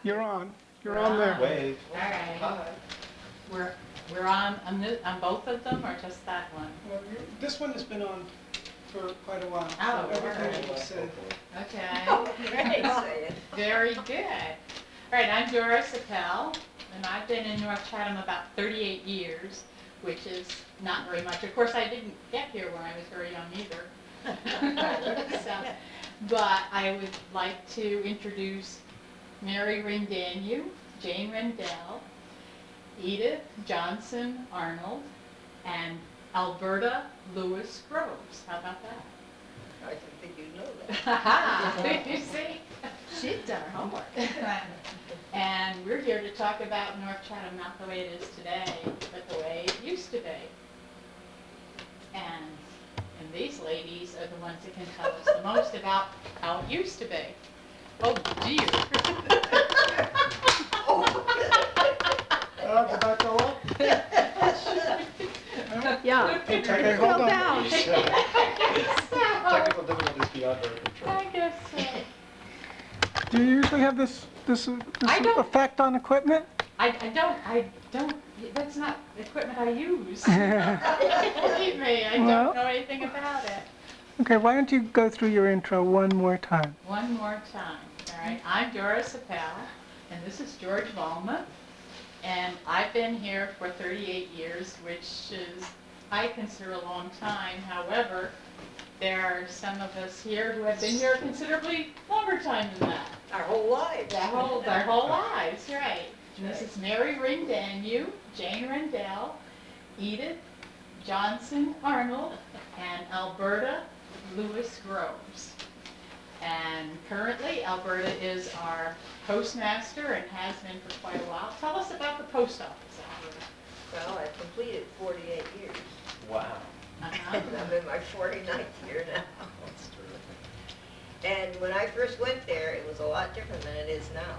You're on. You're We're on there. on. Wave. All right. Hi. We're on both of them or just that one? Well, this one has been on for quite a while. Oh, so everything alright. you said. Okay. Great. Very good. All right, I'm Doris Appel, and I've been in North Chatham about 38 years, which is not very much. Of course, I didn't get here when I was very young either. So, but I would like to introduce Mary Rendanu, Jane Rendell, Edith Johnson Arnold, and Alberta Lewis Groves. How about that? I didn't think you'd know that. Ha You see? She's done her homework. And we're here to talk about North Chatham, not the way it is today, but the way it used to be. And these ladies are the ones that can tell us the most about how it used to be. Oh dear. Did that go up? Yeah. Okay, hold Fell on. down. Technical difficulties beyond our control. I guess so. Do you usually have this I don't. effect on equipment? I don't, that's not equipment I use. Believe me, I Well- don't know anything about it. Okay, why don't you go through your intro one more time? One more time, all right? I'm Doris Appel, and this is George Valma, and I've been here for 38 years, which is, I consider a long time. However, there are some of us here who have been here a considerably longer time than that. Our whole lives. Their whole lives, right. And this is Mary Rendanu, Jane Rendell, Edith Johnson Arnold, and Alberta Lewis Groves. And currently, Alberta is our postmaster and has been for quite a while. Tell us about the post office, Alberta. Well, I've completed 48 years. Wow. Uh-huh. And I'm in my 49th year now. That's terrific. And when I first went there, it was a lot different than it is now.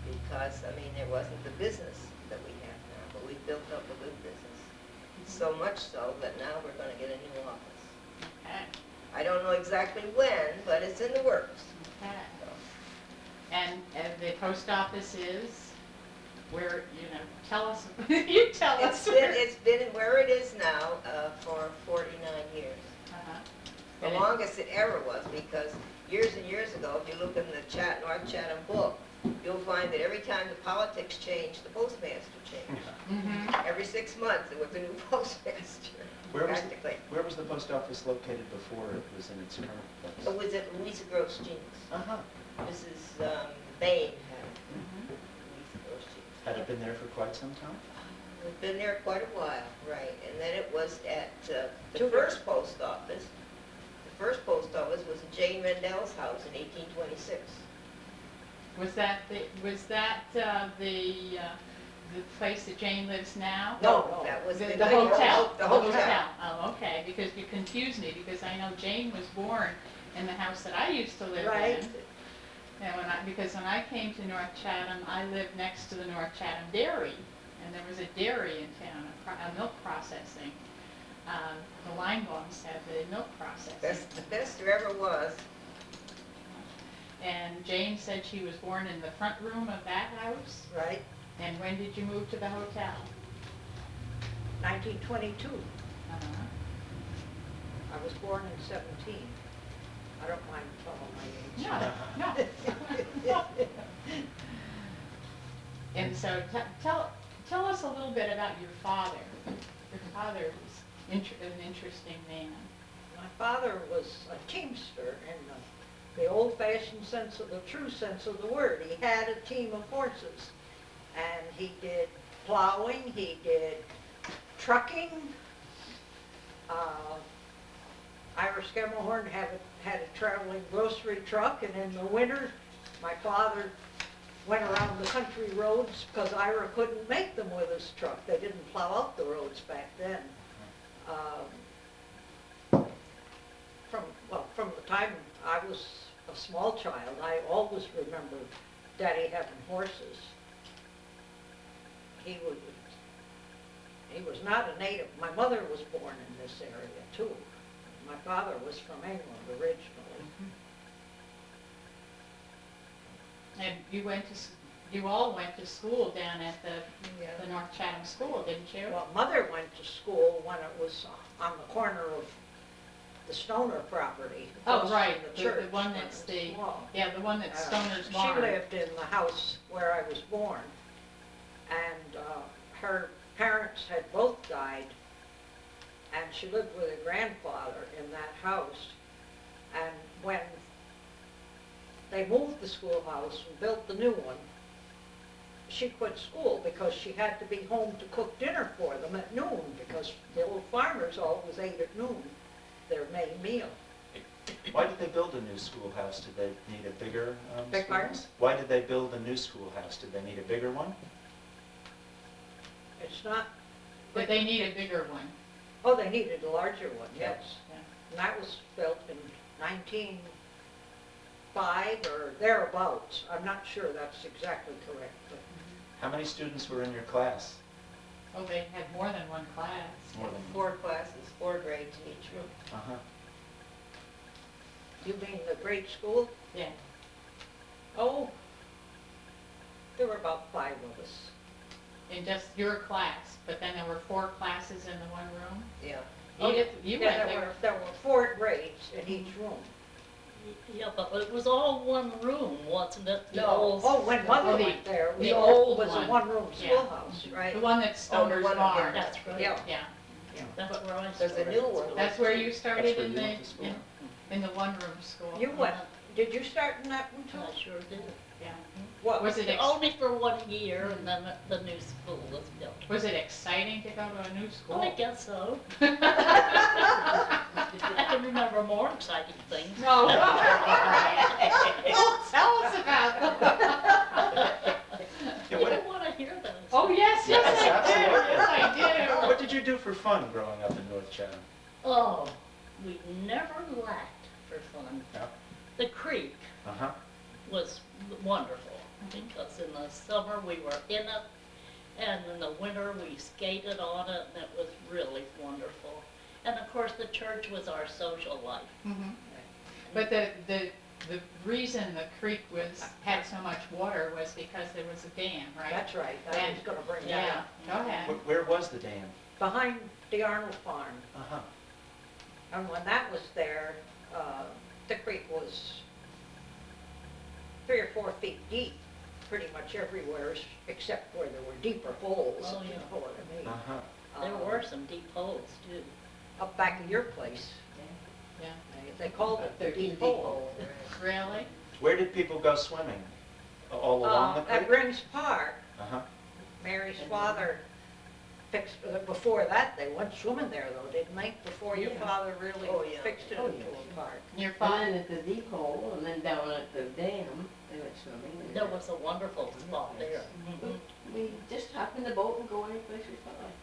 Because, I mean, there wasn't the business that we have now, but we built up a good business. So much so that now we're going to get a new office. Okay. I don't know exactly when, but it's in the works. Okay. And the post office is where, tell us, you tell us. It's been where it is now for 49 years. Uh-huh. The longest it ever was, because years and years ago, if you look in the North Chatham book, you'll find that every time the politics changed, the postmaster changed. Mm-hmm. Every 6 months, there was a new postmaster, practically. Where was the post office located before it was in its current It place? was at Louisa Gross Jeans. Uh-huh. Mrs. Bain had it. Mm-hmm. Louisa Gross Jeans. Had it been there for quite some time? We've been there quite a while, right. And then it was at the first post office. The first post office was at Jane Rendell's house in 1826. Was that the place that Jane lives now? No, that was The big hotel. The hotel. Oh, okay, because you confused me, because I know Jane was born in the house that I used to live Right. in. And because when I came to North Chatham, I lived next to the North Chatham Dairy, and there was a dairy in town, a milk processing. The Linebaums had the milk processing. The best there ever was. And Jane said she was born in the front room of that house. Right. And when did you move to the hotel? 1922. Uh-huh. I was born in 17. I don't mind telling my age. No. And so tell us a little bit about your father. Your father was an interesting man. My father was a teamster in the old-fashioned sense of the true sense of the word. He had a team of horses, and he did plowing, he did trucking. Ira Skemmelhorn had a traveling grocery truck, and in the winter, my father went around the country roads because Ira couldn't make them with his truck. They didn't plow out the roads back then. From the time I was a small child, I always remember Daddy having horses. He was not a native. My mother was born in this area too. My father was from England originally. And you all went to school down at the North Chatham School, didn't you? Well, Mother went to school when it was on the corner of the Stoner property. Oh, across right, from the church one when it that's was the, small. yeah, the one that's Stoner's Barn. She lived in the house where I was born, and her parents had both died, and she lived with her grandfather in that house. And when they moved the schoolhouse and built the new one, she quit school because she had to be home to cook dinner for them at noon, because the old farmers always ate at noon, their main meal. Why did they build a new schoolhouse? Did they need a bigger Beg pardon? schoolhouse? Why did they build a new schoolhouse? Did they need a bigger one? It's not, But they need a bigger one. oh, they needed a larger one, Yeah. yes. Yeah. And that was built in 1905 or thereabouts. I'm not sure that's exactly correct, but How many students were in your class? Oh, they had more than one class. More than 4 classes, 4 grades in each room. Uh-huh. you mean the grade school? Yeah. Oh, there were about 5 of us. In just your class, but then there were 4 classes in the one room? Yeah. Edith, you Yeah, went there there. were 4 grades in each room. Yeah, but it was all one room, wasn't it? The No. old- Oh, when Mother Oh, the- went there, the it old was a one. one-room Yeah. schoolhouse. Right. The one that's Oh, the Stoner's one- Barn. That's right. Yeah. Yeah. That's where I There's a started new one. school. That's where you started That's where in you went to school? in the one-room school? You went, did you start in that one too? I sure did. Yeah. What? Was it, Only for 1 year, and then the new school was built. was it exciting to go to a new school? Well, I guess so. I can remember more exciting things. No. Oh, tell us about them. Yeah, You what, don't want to hear those. Oh, yes, yes, Yes, I do. absolutely. Yes, I do. what did you do for fun growing up in North Chatham? Oh, we never lacked for fun. Yeah. The creek Uh-huh. was wonderful, because in the summer we were in it, and in the winter we skated on it, and it was really wonderful. And of course, the church was our social life. Mhm. But the reason the creek had so much water was because there was a dam, right? That's right, I was gonna bring that Yeah, up. go ahead. Where was the dam? Behind the Arnold Farm, Uh-huh. and when that was there, the creek was 3 or 4 feet deep, pretty much everywhere, except where there were deeper holes, Oh, if you yeah. know what I mean. Uh-huh. There were some deep holes too. Up back of your place, Yeah. they called it the deep hole. Really? Where did people go swimming? All along the At creek? Rings Park, Uh-huh. Mary's father fixed, before that, they went swimming there though, didn't they? Before your Yeah. father really Oh, yeah. fixed it Oh, into yeah. a park. Your And father? then at the deep hole, and then down at the dam, they went swimming. and There was a wonderful spot there. Mhm. We just hop in the boat and go any place we felt like.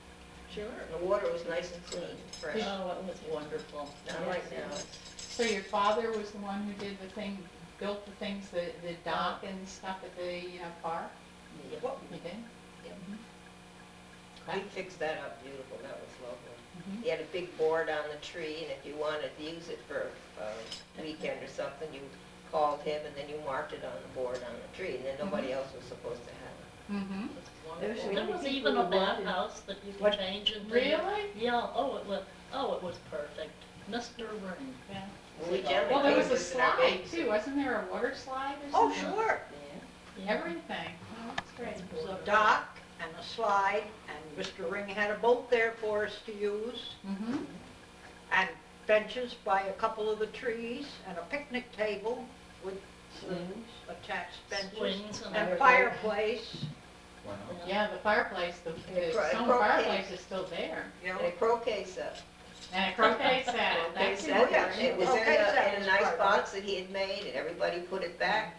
Sure. The water was nice and clean, fresh, Oh, it was wonderful. not like now. So your father was the one who did the thing, built the things, the dock and stuff at the park? Yeah. What- He did? We fixed that up beautiful, that was lovely. Mhm. He had a big board on the tree, and if you wanted to use it for a weekend or something, you called him, and then you marked it on the board on the tree, and then nobody else was supposed to have it. Mm-hmm. It was There was wonderful. There many was people even a who wanted- bathhouse that you What? could change into. Really? Yeah, it was perfect. Mr. Ring. Yeah. We generally Well, there was came a with our slide babies. too, wasn't there a water slide or Oh, something? sure. Everything. Oh, that's great. There was a dock and a slide, and Mr. Ring had a boat there for us to use, Mm-hmm. and benches by a couple of the trees, and a picnic table with Swings. attached benches, Swings and and fireplace, Wow. Yeah, the fireplace, the cro- stone croquet. fireplace is still there. you And know. a croquet set. And a croquet set, Croquet that's set, Oh, yeah. important. it was Croquet set in a was nice part of box that he had made, and everybody put it back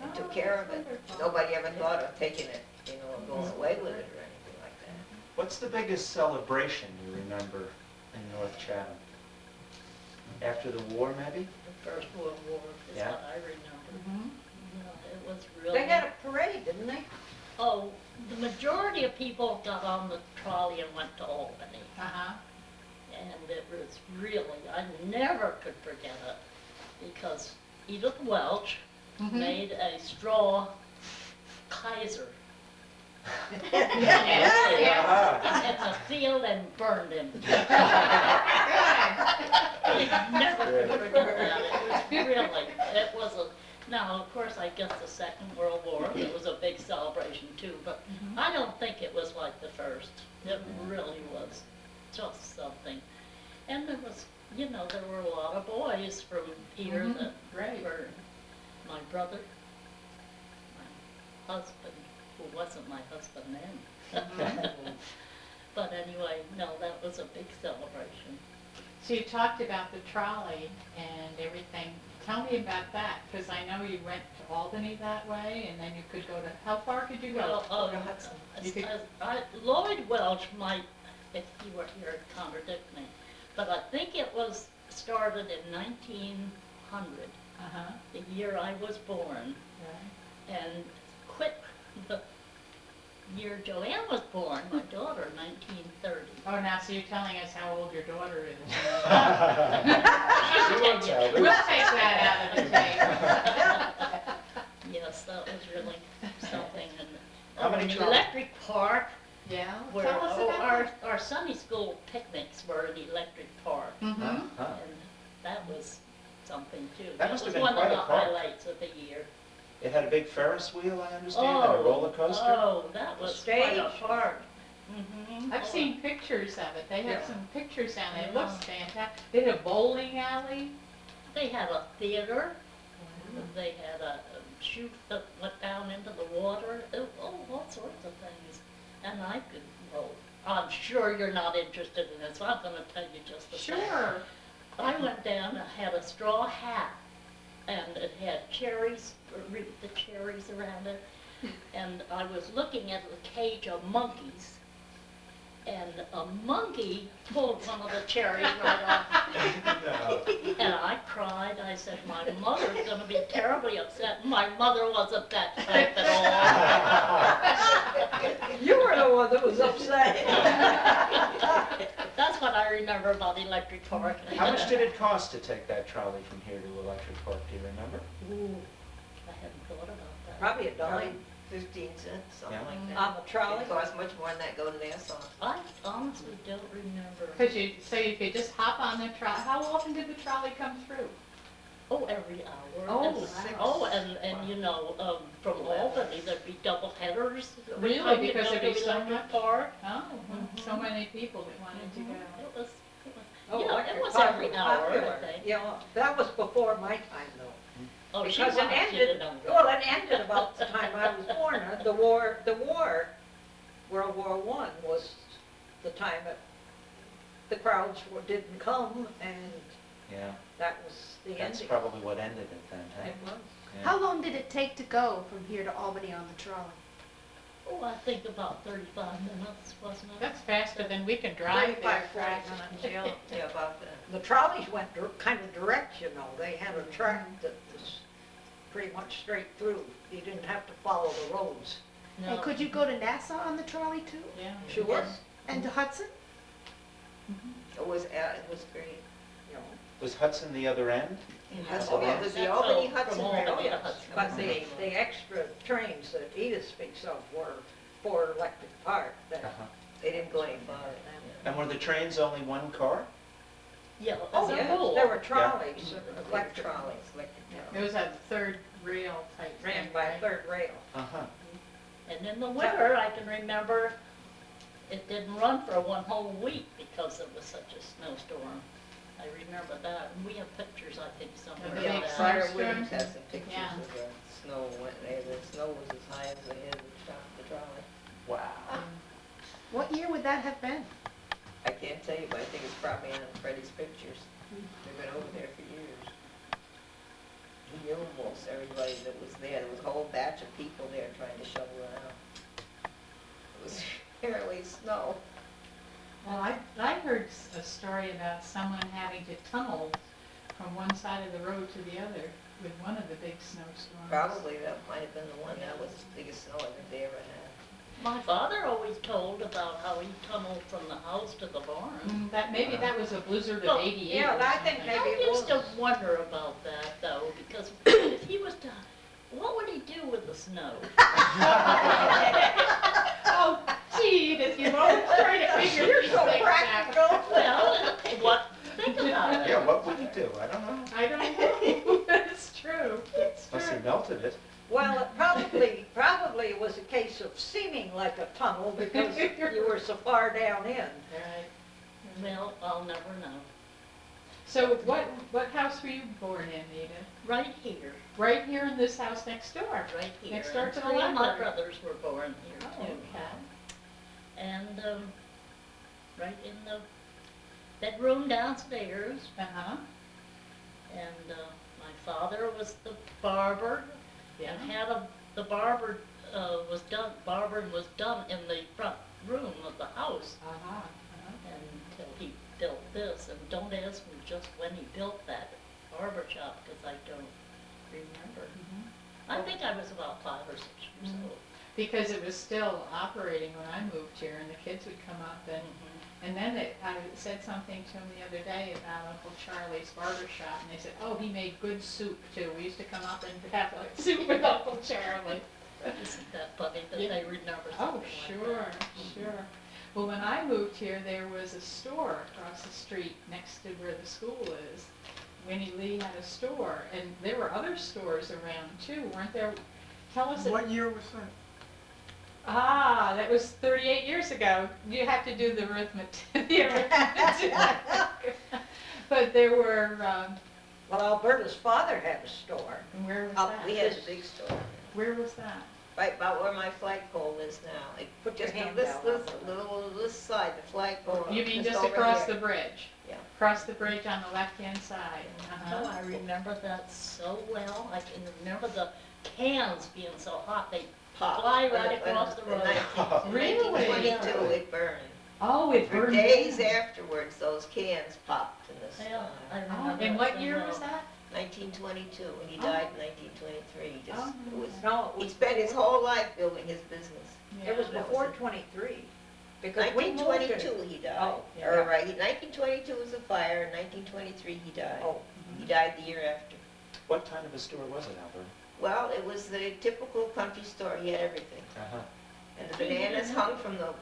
and Oh, took care of that's it. wonderful. Nobody ever thought of taking it, or going away with it or anything like that. What's the biggest celebration you remember in North Chatham? After the war, maybe? The First World War is Yeah. what I remember. Mhm. Yeah, it was really. They had a parade, didn't they? Oh, the majority of people got on the trolley and went to Albany. Uh-huh. And it was really, I never could forget it, because Edith Welch Mhm. made a straw blazer Yes, Ah. in the field and burned him. Good. Never Good. forget that. It was really, it was a, now, of course, I guess the Second World War, it was a big celebration too, but Mhm. I don't think it was like the first. It really was just something. And there was, you know, there were a lot of boys from here Mhm. that Great. were my brother, my husband, who wasn't my husband then. But anyway, no, that was a big celebration. So you talked about the trolley and everything. Tell me about that, because I know you went to Albany that way, and then you could go to, how far could you go? Well, to Hudson. You could- Lloyd Welch might, if he were here, contradict me, but I think it was started in 1900, Uh-huh, the year I was born, right. and quit the year Joanne was born, my daughter, 1930. Oh, now, so you're telling us how old your daughter is. She won't tell We'll us. take that out of the tape. Yes, that was really something, and How many the trolleys? Electric Park, Yeah, where tell us about that. our Sunday school picnics were in Electric Park. Mhm. Uh-huh. And that was something too. That must have was been one of quite a the park. highlights of the year. It had a big Ferris wheel, I understand, and a roller coaster. Oh, that was quite a Stage. park. Mhm. I've seen pictures of it. They have Yeah. some pictures down there. It Yeah. looks fantastic. They had a bowling alley. They had a theater, they had a chute that went down into the water, oh, all sorts of things. And I could, well, I'm sure you're not interested in this, so I'm gonna tell you just the same. Sure. I went down and had a straw hat, and it had cherries, the cherries around it, and I was looking at a cage of monkeys, and a monkey pulled one of the cherries right off, No. and I cried. I said, my mother's gonna be terribly upset. My mother wasn't that type at all. You were the one that was upset. That's what I remember about Electric Park. How much did it cost to take that trolley from here to Electric Park, do you remember? Ooh, I hadn't thought about that. Probably a Probably dime 15 cents, something Yeah. like that. on the trolley. It costs much more than that go to Nassau. I honestly don't remember. Because you could just hop on the trolley. How often did the trolley come through? Oh, every hour. Oh, And- wow. Oh, and you know, from Albany, there'd be double headers. every Really? time you Because go there'd to be so Electric much? Park. Oh, Mhm. so many people that wanted to go. It was, Oh, yeah, it electric was park every was hour, popular. I think. Yeah, that was before my time though. Oh, she Because was, it she ended, didn't know that. well, it ended about the time I was born. The war, World War I was the time that the crowds didn't come, and Yeah, that was the that's ending. probably what ended it then, hey? It was. Yeah. How long did it take to go from here to Albany on the trolley? Oh, I think about 35 minutes, wasn't it? That's faster than we can drive there. 35, 40 minutes, yeah. Yeah, about that. The trolleys went kind of direct, you know. They had a track that was pretty much straight through. You didn't have to follow the roads. No. And could you go to Nassau on the trolley too? Yeah. Sure. Yes. And to Hudson? It was great. You know. Was Hudson the other end? Yes, Oh, oh, yeah. it was the That's Albany all Hudson from Railroad. Albany to Yes. Hudson. But the extra trains that Edith speaks of were for Electric Park. That, Uh-huh. They didn't go any farther. And were the trains only one car? Yeah, oh, as a yes, rule. there were trolleys, Electric electric trolleys, electric Yeah. It was a third rail type ran thing, by right? third rail. Uh-huh. And in the winter, I can remember, it didn't run for one whole week because it was such a snowstorm. I remember that, and we have pictures, I think, somewhere The Yeah, of big that. Fire snowstorm? Williams has some pictures Yeah. of the snow, the snow was as high as the head of the trolley. Wow. What year would that have been? I can't tell you, but I think it's probably on Freddie's pictures. They've been over there for years. He knew almost everybody that was there. There was a whole batch of people there trying to shovel it out. It was barely snow. Well, I heard a story about someone having to tunnel from one side of the road to the other with one of the big snowstorms. Probably that might have been the one that was the biggest snow I think they ever had. My father always told about how he tunneled from the house to the barn. Maybe that was a blizzard Well, of 88 yeah, or I think something. maybe I it used to was. wonder about that though, because if he was to, what would he do with the snow? of it. Well, it probably was a case of seeming like a tunnel because you were so far down in. Right. Well, I'll never know. So what house were you born in, Edith? Right here, Right here in this house next door? right here. Next door And to the three of my library. brothers were born here Oh, too. okay. And, right in the bedroom downstairs. Uh-huh. And, my father was the barber Yeah. and the barbering was done in the front room of the house Uh-huh. Uh-huh. until he built this. And don't ask me just when he built that barber shop, because I don't remember. Mhm. I think I was about 5 or 6 years Mhm. old. Because it was still operating when I moved here, and the kids would come up and then I said something to him the other day about Uncle Charlie's barber shop, and they said, oh, he made good soup too. We used to come up and have like soup with Uncle Charlie. Isn't that funny that Yeah. they remember Oh, something sure, like that? sure. Well, when I moved here, there was a store across the street next to where the school is. Winnie Lee had a store, and there were other stores around too, weren't there? Tell us. What year was that? Ah, that was 38 years ago. You have to do the arithmetic. But there were, Well, Alberta's father had a store. where was Up, we that? had a big store, Where was that? right about where my flagpole is now. Like, Put your just hand this, down this, on it. little, this side, the flagpole. You mean just over across here. the bridge? Yeah. Across the bridge on the left-hand side. Oh, Uh-huh. I remember that so well. I can remember the cans being so hot, they Pop. fly right across the road. Really? 1922, it burned. Oh, it For burned days down. afterwards, those cans popped in the Yeah, I sky. Oh, remember. and it what so year well. was that? 1922, and he Oh. died in 1923. He just, Oh, it was, No, he spent his whole life building his business. it was Yeah. before 23, because we moved it. 1922 he died. Oh, yeah. Or right, 1922 was the fire, 1923 he died. Oh, He died the year after. What kind of a store was it, Albert? Well, it was the typical country store, he had everything. Uh-huh. And the bananas hung from the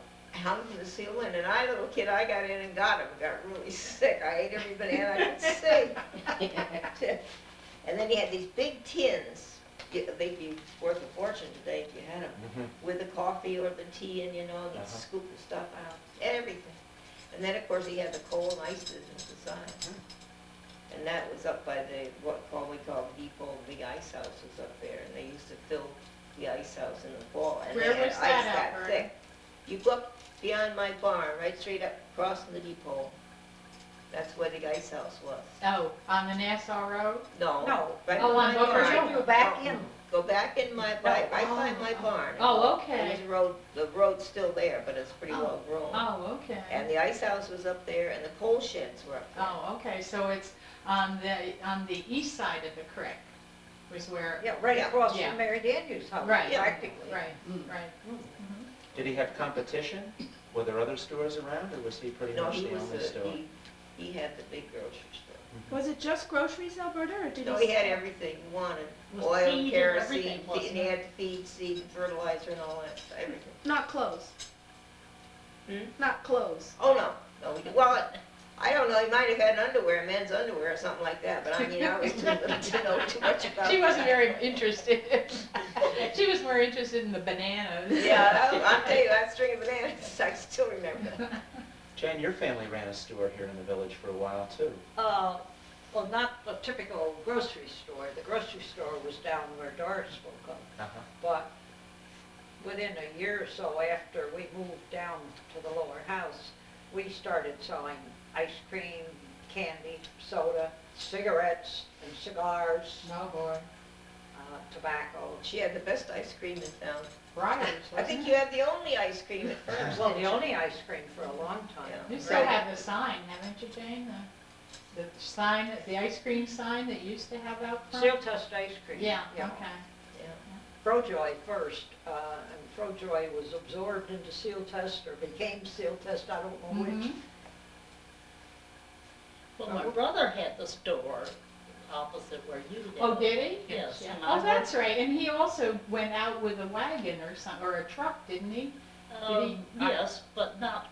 ceiling, and I, little kid, I got in and got them, got really sick. I ate every banana I could see. And then he had these big tins, they'd be worth a fortune today if you had them, Mhm. with the coffee or the tea, and you know, he'd Uh-huh. scoop the stuff out, everything. And then, of course, he had the coal and ice business aside. And that was up by the, we call the depot, the big ice house was up there, and they used to fill the ice house in the fall. And they Where had was ice that, that Alberta? thick. You go up beyond my barn, right straight up, crossing the depot. That's where the ice house was. Oh, on the Nassau Road? No. No. Right Oh, on behind Booker's mine. Road. You go back in. Go back in my, right by my barn. Oh, okay. There's a road, the road's still there, but it's pretty Oh. well grown. Oh, okay. And the ice house was up there, and the coal sheds were up there. Oh, okay, so it's on the east side of the creek was where, Yeah, right Yeah. across Yeah. from Mary Daniels' house, Right. practically. right, Mm. right. Did he have competition? Were there other stores around, or was he pretty No, much he the was only store? he had the big grocery store. Was it just groceries, Alberta, or did No, he? he had everything you wanted, Was oil, feed and kerosene, everything, wasn't and he it? had feed, seed, and fertilizer and all that, stuff, everything. Not clothes? Hmm? Not clothes? Oh, no, we did, well, I don't know, he might have had underwear, men's underwear or something like that, but I mean, I was too little to know too much about that. She wasn't very interested. She was more interested in the bananas. Yeah, I'll tell you, that string of bananas, I still remember. Jane, your family ran a store here in the village for a while, too. Well, not a typical grocery store. The grocery store was down where Doris spoke of. Uh-huh. But within a year or so after we moved down to the lower house, we started selling ice cream, candy, soda, cigarettes and cigars, Oh, boy. tobacco. She had the best ice cream in town. Briars, I think you had the only ice cream at first. Well, didn't the you? only ice cream for a long time. Yeah. You still have the sign, haven't you, Jane? The sign, the ice cream sign that used to have out front? Seal test ice cream. Yeah, okay. Yeah. Frojoy first, and Frojoy was absorbed into Seal Test or became Seal Test, I don't know which. Mhm. Well, my brother had the store opposite where you did. Oh, did he? Yes. Yeah. and I Oh, that's right, and he also went out with a wagon or some, or a truck, didn't he? worked- did he- Yes, but not,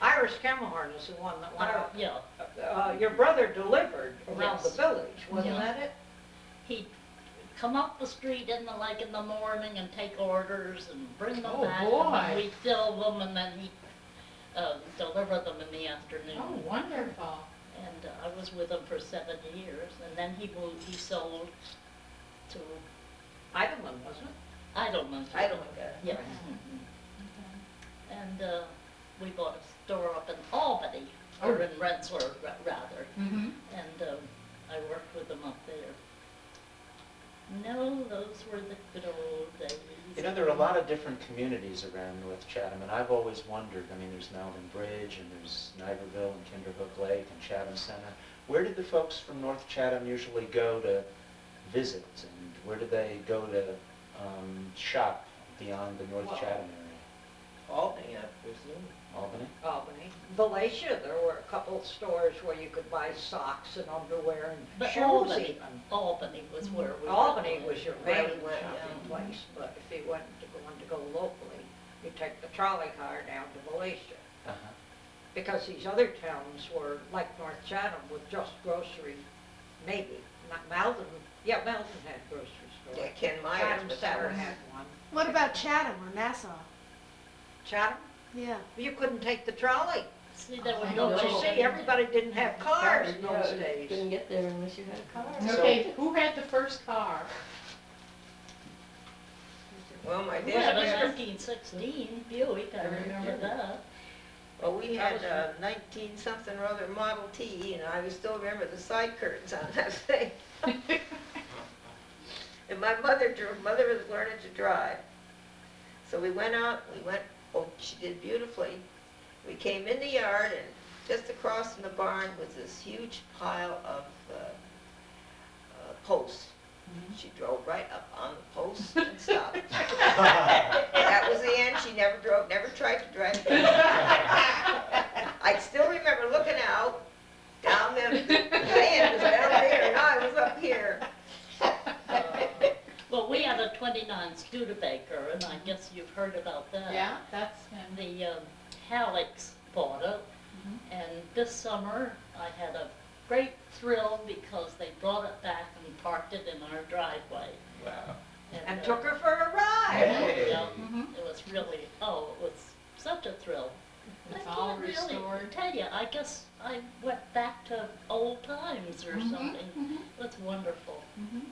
Irish Camelhorn is the one that went out. yeah, Your brother delivered around the Yes. village, wasn't Yeah. that it? he come up the street in the morning and take orders and bring them Oh, back. And boy. then we'd fill them and then he'd deliver them in the afternoon. Oh, wonderful. And I was with him for 7 years, and then he moved, he sold to Idleman, wasn't it? Idleman. I don't want that. Yeah. Right. Mhm. And we bought a store up in Albany, or in Rensselaer, rather, Mm-hmm. and I worked with them up there. No, those were the good old days. You know, there are a lot of different communities around North Chatham, and I've always wondered, I mean, there's Melvin Bridge, and there's Niverville, and Kinderhook Lake, and Chatham Center. Where did the folks from North Chatham usually go to visit, and where did they go to shop beyond the North Well, Chatham area? Albany, I presume. Albany? Albany. Valatia, there were a couple of stores where you could buy socks and underwear and But shoes Albany, even. Albany was where we. Albany went. was your Where main we went, shopping yeah. place, but if you wanted to go locally, you take the trolley car down to Valatia. Uh-huh. Because these other towns were like North Chatham with just grocery, maybe, not Malden, yeah, Malden had grocery stores. Yeah, Ken Myers, Chatham but that Center was, had one. What about Chatham or Nassau? Chatham, Yeah. you couldn't take the trolley. See, there I were know. no Don't you see, children. everybody didn't have cars in Yeah, those you days. couldn't get there unless you had a car. So- Okay, who had the first car? well, my We had a dad, 1916 Buick, I remember that. well, we had a 19-something or other Model T, and I still remember the side curtains on that thing. And my mother was learning to drive. So we went out, oh, she did beautifully. We came in the yard, and just across from the barn was this huge pile of posts. She drove right up on the posts and stopped. That was the end. She never tried to drive again. I still remember looking out, down the land was down there, and I was up here. Well, we had a 29 Studebaker, and I guess you've heard about that. Yeah, that's him. The Halleck's bought it, Mhm. and this summer I had a great thrill because they brought it back and parked it in our driveway. Wow. And took her for a ride. Yeah, Mhm. it was really, it was such a thrill. It's I all can't really restored. tell you, I guess I went back to old times or Mhm, something. mhm, It was wonderful. mhm.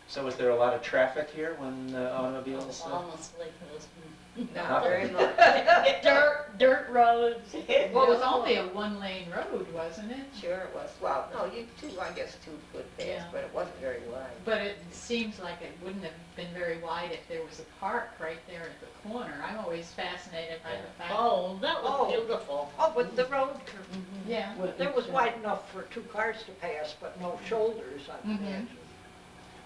So was there a lot of traffic here when the automobiles? Honestly, it was Not very much. dirt roads. Well, it was only a one-lane road, wasn't it? Sure it was. Well, no, I guess 2 foot pass, Yeah. but it wasn't very wide. But it seems like it wouldn't have been very wide if there was a park right there at the corner. I'm always fascinated by the fact. Oh, that was Oh. beautiful. Oh, but the road, Yeah. there was wide enough for 2 cars to pass, but no shoulders on Mhm. the edges.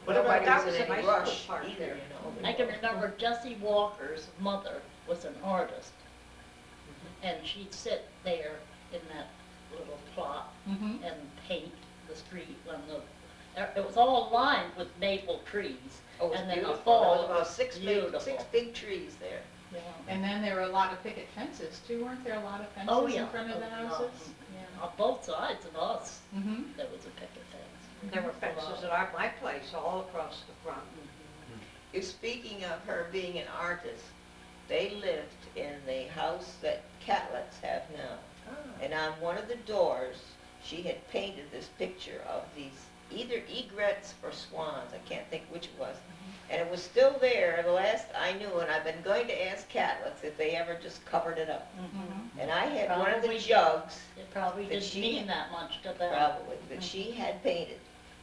What about Nobody that was was in a any nice little rush park either, there. you know. I can remember Jessie Walker's mother was an artist, and she'd sit there in that little plot Mm-hmm. and paint the street on it was all lined with maple trees. Oh, it was and then the beautiful. fall, There was about 6 beautiful. big trees there. Yeah. And then there were a lot of picket fences too, weren't there a lot of Oh, fences yeah. in front of the Oh, houses? On both sides of us, Mm-hmm. there was a picket fence. There were fences at my place all across the front. You're speaking of her being an artist. They lived in the house that Catlets have now. And on one of the doors, she had painted this picture of these either egrets or swans. I can't think which it was. And it was still there the last I knew, and I've been going to ask Catlets if they ever just covered it up. Mm-hmm. And I had one of the Probably. jugs, It probably But didn't she- mean that much to them. probably, that she had painted.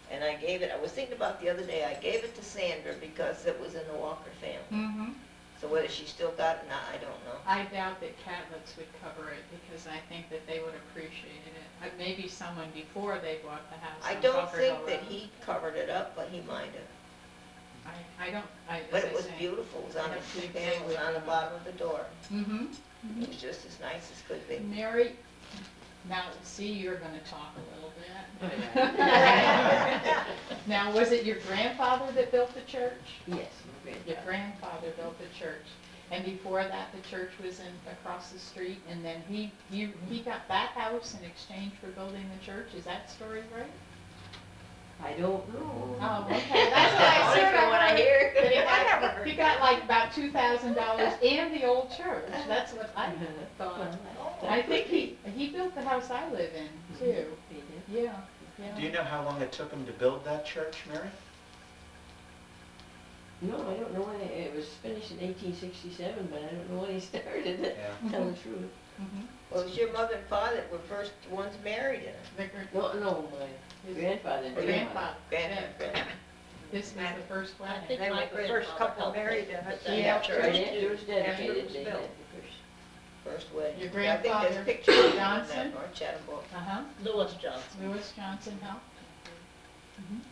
And I gave it, I was thinking about the other day, I gave it to Sandra because it was in the Walker family. Mm-hmm. So whether she still got it, now I don't know. I doubt that Catlets would cover it because I think that they would appreciate it. Maybe someone before they bought the house. I on don't Bunker think Hill that Road. he covered it up, but he might have. But as it I was say. beautiful, it was on I the think 2 they panels would, on the bottom of the door. Mm-hmm. It was just as nice as could be. Mary, now, see, you're gonna talk a little bit. Now, was it your grandfather that built the church? Yes. Your grandfather built the church, and before that, the church was across the street, and then he got that house in exchange for building the church, is that story right? I don't know. Oh, okay, that's what I Only sort from of what I heard. hear. That he I never got, heard he got like about $2,000 and the old church, that's what I thought. Well, I think he built the house I live in too, he did. yeah, yeah. Do you know how long it took him to build that church, Mary? No, I don't know when it was finished in 1867, but I don't know when he started it, Yeah. tell the truth. Mhm. Well, it was your mother and father that were first ones married in it. No, my grandfather did. Grandfather, Grandfather. this was the first I wedding. think They my were the first grandfather couple helped married me in it. put that Yeah. church Right, it too. was dedicated, was they built. had the first. First wedding. Your I think grandfather, there's pictures of Johnson? that, or Chatham book. Uh-huh, Lewis Johnson. Lewis Johnson helped.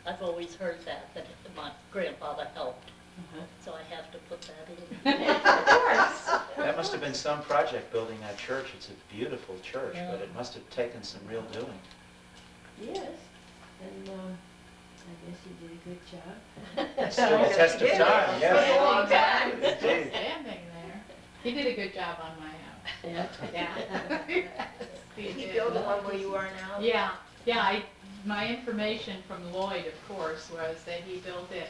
I've always heard that my grandfather helped, Uh-huh. so I have to put that in. Of course. That must have been some project building that church. It's a beautiful church, Yeah. but it must have taken some real doing. Yes, and I guess he did a good job. Stood the test of time, For a yes. long time. Indeed. Standing there. He did a good job on my house. Yeah. Yeah. Did he build the one where you are now? Yeah, my information from Lloyd, of course, was that he built it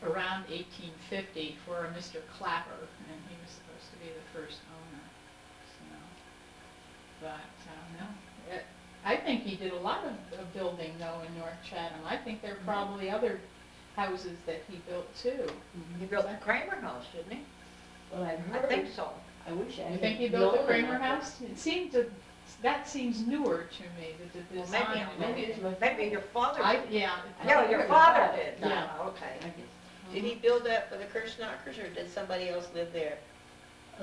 around 1850 for a Mr. Clapper, and he was supposed to be the first owner, so. But, no, I think he did a lot of building though in North Chatham. I think there are probably other houses that he built too. He built the Kramer House, didn't he? Well, I've I heard. think so. I wish I had You think he built the known Kramer about House? It seemed to, that seems newer to me, the Well, design. maybe, and maybe everything. it's my maybe your father. Yeah. Yeah, your father did. Yeah. Okay. I guess. Did he build that for the Kirschknackers, or did somebody else live there?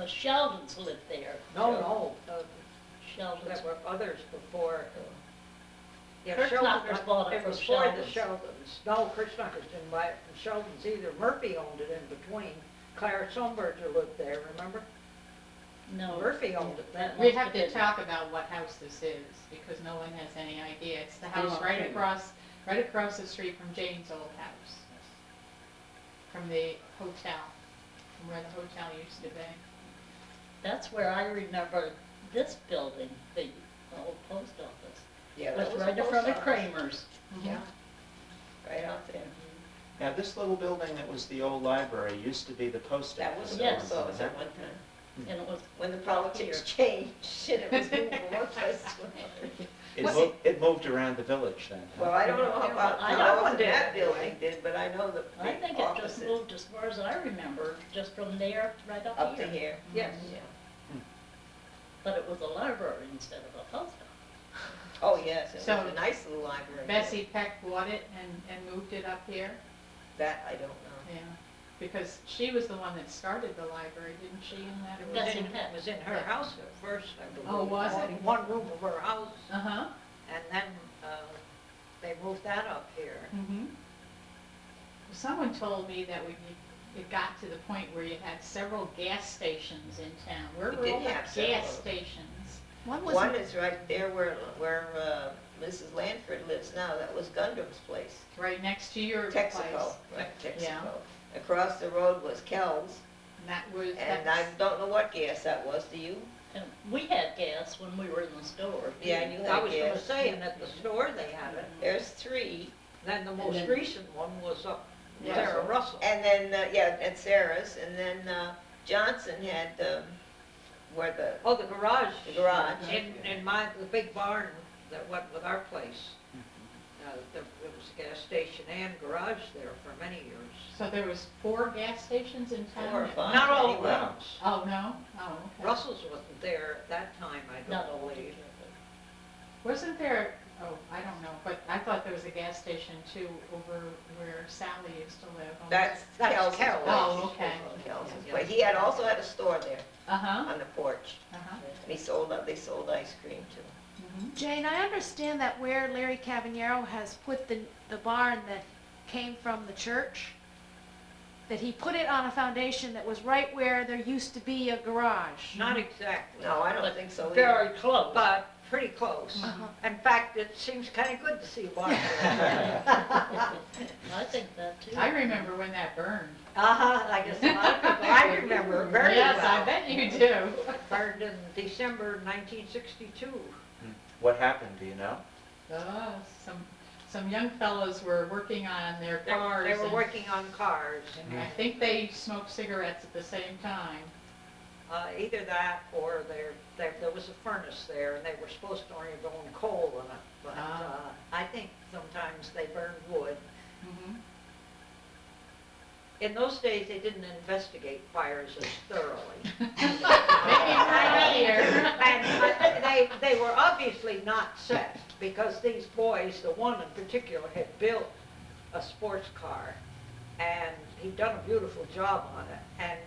Sheldons lived there. No, Sheldons. there were others before. Yeah, Kirschknackers bought it It from was for the Sheldons. Sheldons. No, Kirschknackers didn't buy it from Sheldons either. Murphy owned it in between. Clara Sumberger lived there, remember? No. Murphy owned it then. We have to talk about what house this is, because no one has any idea. It's the house Oh, right okay. across the street from Jane's old house. From the hotel, from where the hotel used to be. That's where I remember this building, the old post office. Yeah, Was that was right the in front of post office. Kramer's. Yeah, right out there. Now, this little building that was the old library used to be the post That office. was the at Yes. post one office time, at one time. And it was, When the politics changed, shit, it was moving from one place to another. It moved around the village then, huh? Well, I don't know about, I how know often did. that building did, but I know the I think big it just offices moved as far as I remember, just from there right up up to here. here. Yes. Yeah. But it was a library instead of a post office. Oh, yes, it was So, a nice little library. Bessie Peck bought it and moved it up here. That I don't know. Yeah, because she was the one that started the library, didn't she, in that? It was Bessie in, Peck. it was in her house at first, I believe. Oh, was it? One room of her house, Uh-huh. and then, they moved that up here. Mm-hmm. Someone told me that it got to the point where you had several gas stations in town. Where We were did all the have several. gas stations? One was One is right there where Mrs. Lanford lives now. That was Gundam's place. Right next to your place. Texaco, right, Yeah. Texaco. Across the road was Kells, And that was, and I don't know what gas that was, do you? And we had gas when we were in the store. Yeah, and you I had was gonna gas. say, and at the store they had it. There's three, Then the most then- recent one was up Yeah. Sarah Russell. and then, yeah, at Sarah's, and then Johnson had, where the, Oh, the garage. The garage. In the big barn that went with our place. There was a gas station and garage there for many years. so there was 4 gas stations in town? 4 or 5. Not all at anyway. once. Oh, no? Oh, okay. Russell's wasn't there at that time, I Not don't always. believe. Wasn't there, oh, I don't know, but I thought there was a gas station too over where Sally used to live. That's That's Kells' Kells. place. Oh, okay. Kells', but he had also had a store there Uh-huh, on the porch, uh-huh. and they sold ice cream too. Mhm. Jane, I understand that where Larry Cavagnaro has put the barn that came from the church, that he put it on a foundation that was right where there used to be a garage. Not exactly. No, I don't But think so either. Very close. But pretty close. Uh-huh. In fact, it seems kind of good to see a barn. I think that too. I remember when that burned. Uh-huh, I guess a lot of people, I remember very well. Yes, I bet you do. Burned in December 1962. What happened, do you know? Oh, some young fellows were working on their They cars. they were and- working on cars. And I think they smoked cigarettes at the same time. Either that or there was a furnace there and they were supposed to only burn coal in it. But Ah. I think sometimes they burned wood. Mhm. In those days, they didn't investigate fires as thoroughly. Maybe right here. And they were obviously not set because these boys, the one in particular, had built a sports car and he'd done a beautiful job on it. And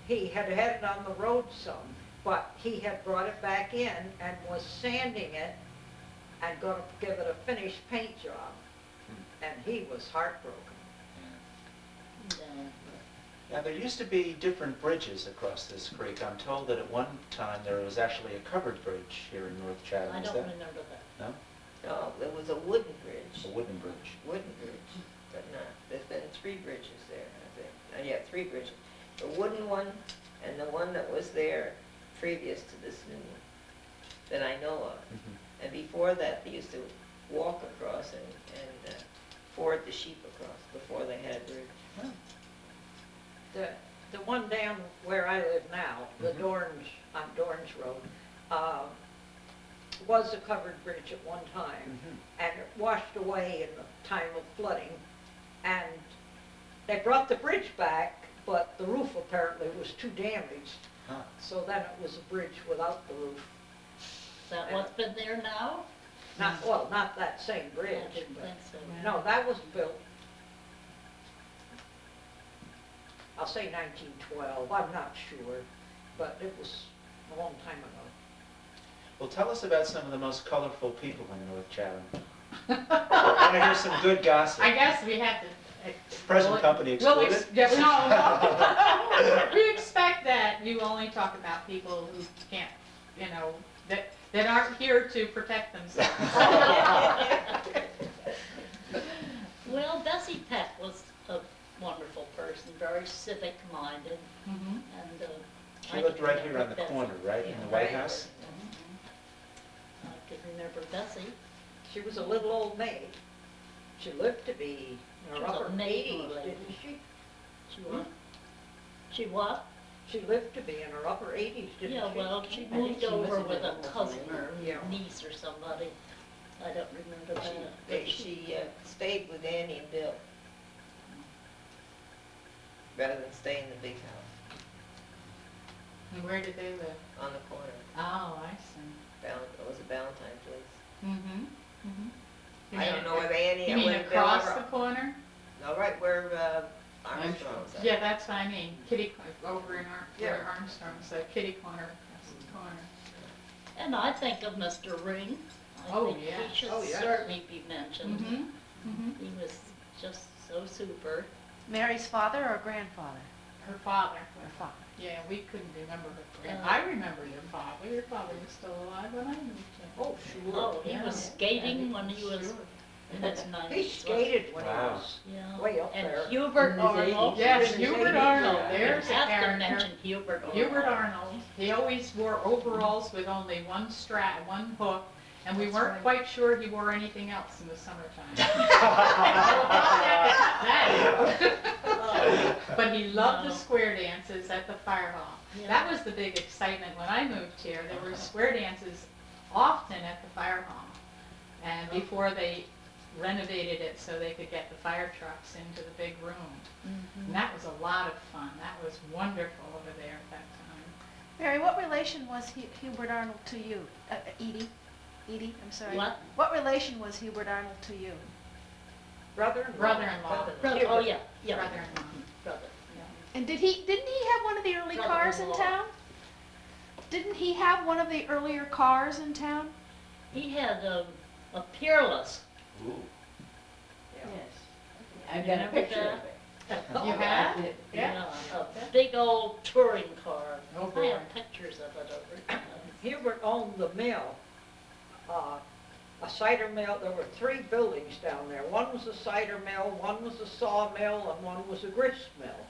he had had it on the road some, but he had brought it back in and was sanding it and going to give it a finished paint job. And he was heartbroken. Now, there used to be different bridges across this creek. I'm told that at one time there was actually a covered bridge here in North Chatham. I Is don't that? remember that. No? No, it was a wooden bridge. A wooden bridge. Wooden bridge, but not, there's been 3 bridges there, I think. Yeah, 3 bridges. The wooden one and the one that was there previous to this new one that I know of. Mhm. And before that, they used to walk across and ford the sheep across before they had a bridge. The one down where I live now, the Mhm. on Dorns Road, was a covered bridge at one time. Mhm. And it washed away in the time of flooding. And they brought the bridge back, but the roof apparently was too damaged. Huh. So then it was a bridge without the roof. Is that what's been there now? Not that same I bridge, didn't but, think so. no, that was built, I'll say 1912, I'm not sure, but it was a long time ago. Well, tell us about some of the most colorful people in North Chatham. I want to hear some good gossip. I guess we have to. Present company excluded? Yeah, no. We expect that you only talk about people who can't, that aren't here to protect themselves. Well, Bessie Peck was a wonderful person, very civic-minded, Mhm. and She I lived can right here remember on the Bessie. corner, right, in Yeah. the White House? I can remember Bessie. She was a little old maid. She lived to be in She her was a upper maiden 80s, lady. didn't she? She what? She what? She lived to be in her upper 80s, didn't she? Yeah, well, she think moved she must over have with been a almost cousin an or Yeah. niece or somebody. I don't remember that. but She stayed with Annie and Bill rather than stay in the big house And where did they live? on the corner. Oh, I see. It was a Valentine place. Mm-hmm. Mm-hmm. I don't know whether Annie You and mean Bill across ever- the corner? No, right where Armstrong's at. Yeah, that's what I mean. Over in where Yeah. Armstrong's, kitty corner, that's the corner. And I think of Mr. Ring. I Oh, think yes. He should Oh, yes. certainly be mentioned. Mm-hmm. Mm-hmm. He was just so super. Mary's father or grandfather? Her father. Her father. Yeah, we couldn't remember her. Yeah. I remember your father. Your father was still alive when I moved here. Oh, sure. Oh, he Yeah. was skating when he was Sure. in his 90s. He skated when he Wow. was Yeah. way up there. And Hubert In his Arnold. 80s. Yes, In his Hubert 80s, Arnold. yeah. There's You a have to character. mention Hubert Arnold. Hubert Arnold. He always wore overalls with only one strap, one hook, and we That's weren't right. quite sure he wore anything else in the summertime. But he loved the No. square dances at the fire hall. Yeah. That was the big excitement when I moved here. There were square dances often at the fire hall. And before they renovated it so they could get the fire trucks into the big room. And that was a lot of fun. That was wonderful over there at that time. Mary, what relation was Hubert Arnold to you? Edie? Edie, I'm sorry. What? What relation was Hubert Arnold to you? Brother-in-law. Brother-in-law. Brother, oh, yeah, yeah. Brother-in-law. Brother. And didn't he have one of the early cars in Brother-in-law. town? Didn't he have one of the earlier cars in town? He had a Peerless. Ooh. Yes. I've got a Remember picture that? of it. You have? Yeah. A big old touring car. Oh, I boy. have pictures of it over time. Hubert owned the mill, a cider mill. There were 3 buildings down there. One was a cider mill, one was a sawmill, and one was a grist mill.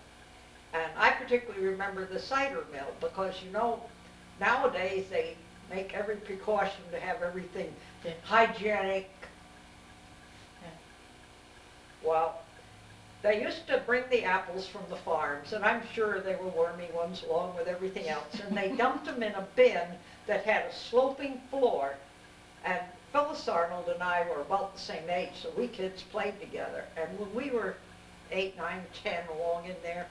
And I particularly remember the cider mill because, nowadays they make every precaution to have everything Yeah. hygienic. Well, they used to bring the apples from the farms, and I'm sure they were wormy ones along with everything else, and they dumped them in a bin that had a sloping floor. And Phyllis Arnold and I were about the same age, so we kids played together. And when we were 8, 9, 10 along in there,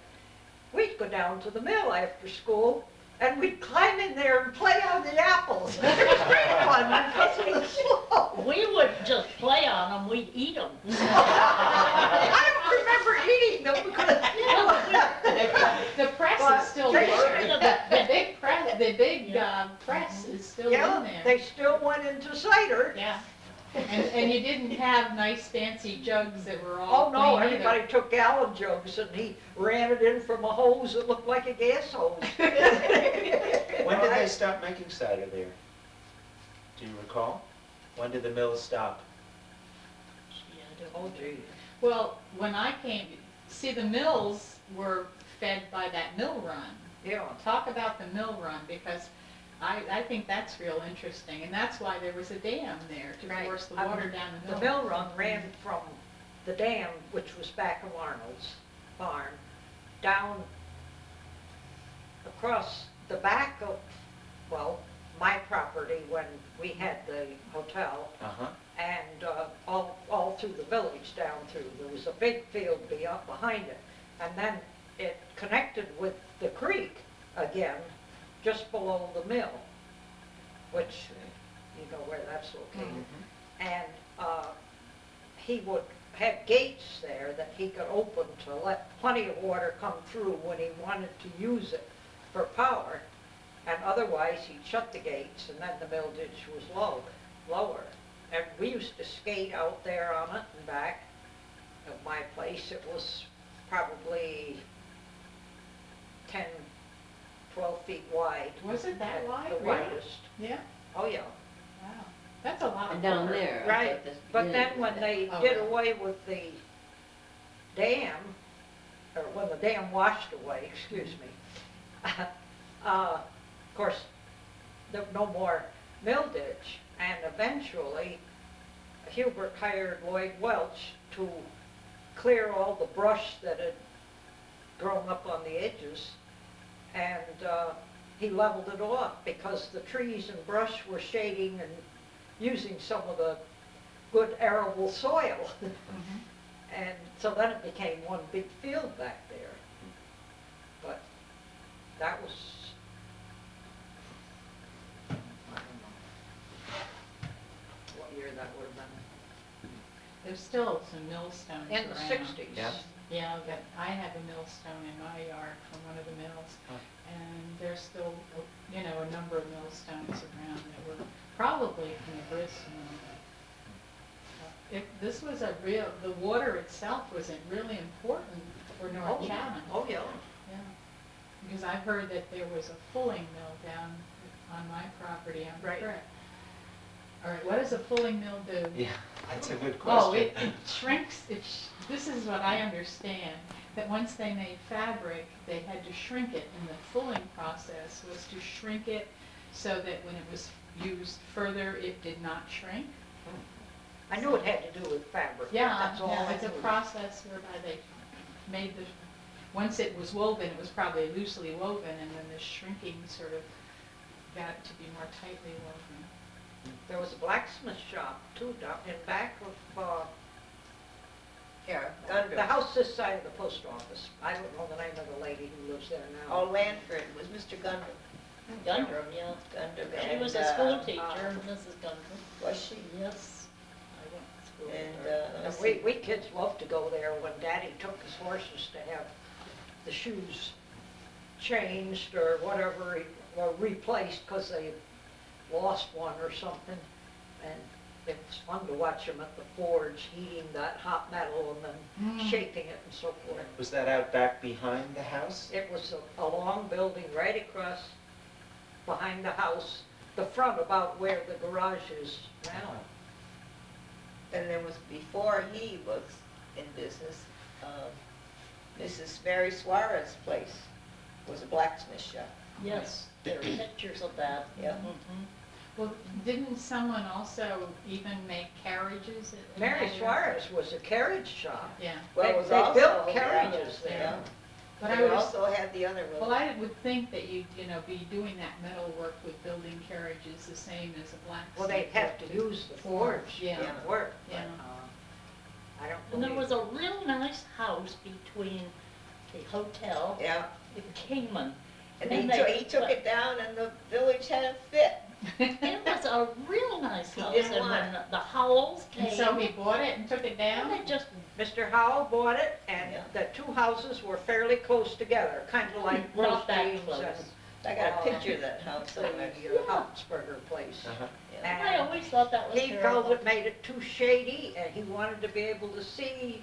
we'd go down to the mill after school, and we'd climb in there and play on the apples. It was great fun because of the slope. We wouldn't just play on them, we'd eat them. I don't remember eating them because, you know. The press But is still they there. should- The big press is still in Yeah, there. they still went into cider. Yeah. And you didn't have nice fancy jugs that were all Oh, no, clean either. everybody took gallon jugs and he ran it in from a hose that looked like a gas hose. When did they stop making cider there? Do you recall? When did the mills stop? Oh, gee. Well, when I came, see, the mills were fed by that mill run. Yeah. Talk about the mill run, because I think that's real interesting, and that's why there was a dam there, to Right. force the water down the mill. The mill run ran from the dam, which was back of Arnold's farm, down across the back of, well, my property when we had the hotel, Uh-huh. and all through the village down through. There was a big field behind it. And then it connected with the creek again, just below the mill, which, you know where that's located. And he would have gates there that he could open to let plenty of water come through when he wanted to use it for power. And otherwise, he'd shut the gates, and then the mill ditch was lower. And we used to skate out there on it and back of my place. It was probably 10, 12 feet wide. Was it that The wide, really? widest. Yeah, Oh, yeah. wow, that's a lot of And down water. there. I Right, thought this but beginning then was when that. they Oh, did yeah. away with the dam, or when the dam washed away, excuse me, of course, there was no more mill ditch, and eventually Hubert hired Lloyd Welch to clear all the brush that had grown up on the edges, and he leveled it off because the trees and brush were shading and using some of the good arable soil. Mhm. And so then it became one big field back there. But that was, I don't know what year that would have been. There's still some millstones In the around. 60s. Yeah. Yeah, but I have a millstone in my yard from one of the mills, Huh. and there's still, you know, a number of millstones around that were probably from the Briss mill. This was a real, the water itself was really important for North Chatham. Oh, yeah. Yeah, because I've heard that there was a fulling mill down on my property, I'm Right. correct. All right, what does a fulling mill do? Yeah, that's a good Oh, question. it shrinks, this is what I understand, that once they made fabric, they had to shrink it, and the fulling process was to shrink it so that when it was used further, it did not shrink. I knew it had to do with fabric. Yeah, That's all yeah, I it's a knew. process whereby they made the, once it was woven, it was probably loosely woven, and then the shrinking sort of got it to be more tightly woven. There was a blacksmith shop too, down in back of, Yeah, the Gundry. house this side of the post office. I don't know the name of the lady who lives there now. Oh, Lanford was Mr. Gundry. Gundrum, yeah. Gundry. She was and, a school teacher, Mrs. Gundrum. Was she? Yes. I went to school And, with her. let And me we, see. we kids loved to go there when Daddy took his horses to have the shoes changed or whatever, or replaced because they lost one or something. And it was fun to watch him at the forge heating that hot metal and then shaping it and so forth. Was that out back behind the house? It was a long building right across behind the house, the front about where the garage is now. And there was, before he was in business, Mrs. Mary Suarez's place was a blacksmith shop. Yes, there are pictures of that. Yeah. Mhm. Well, didn't someone also even make carriages? Mary Suarez was a carriage shop. Yeah, Well, it was They also. built carriages yeah, there. but But I it was, also had the other one. well, I would think that you'd, be doing that metal work with building carriages the same as a blacksmith. Well, they'd have to use the forge Yeah. to work, but, Yeah. I don't And there believe. was a real nice house between the hotel Yeah, and Kingman. and And he took it down and the village had a fit. It was a real nice He house, didn't and want when it. the Howells And came, so he bought it and took it and down? they just, Mr. Howell bought it, and Yeah. the two houses were fairly close together, kind of like not that Roastings close. I got a picture of that house somewhere. the Hauptsberger place. Uh-huh. Yeah. I always thought that was He felt terrible. it made it too shady, and he wanted to be able to see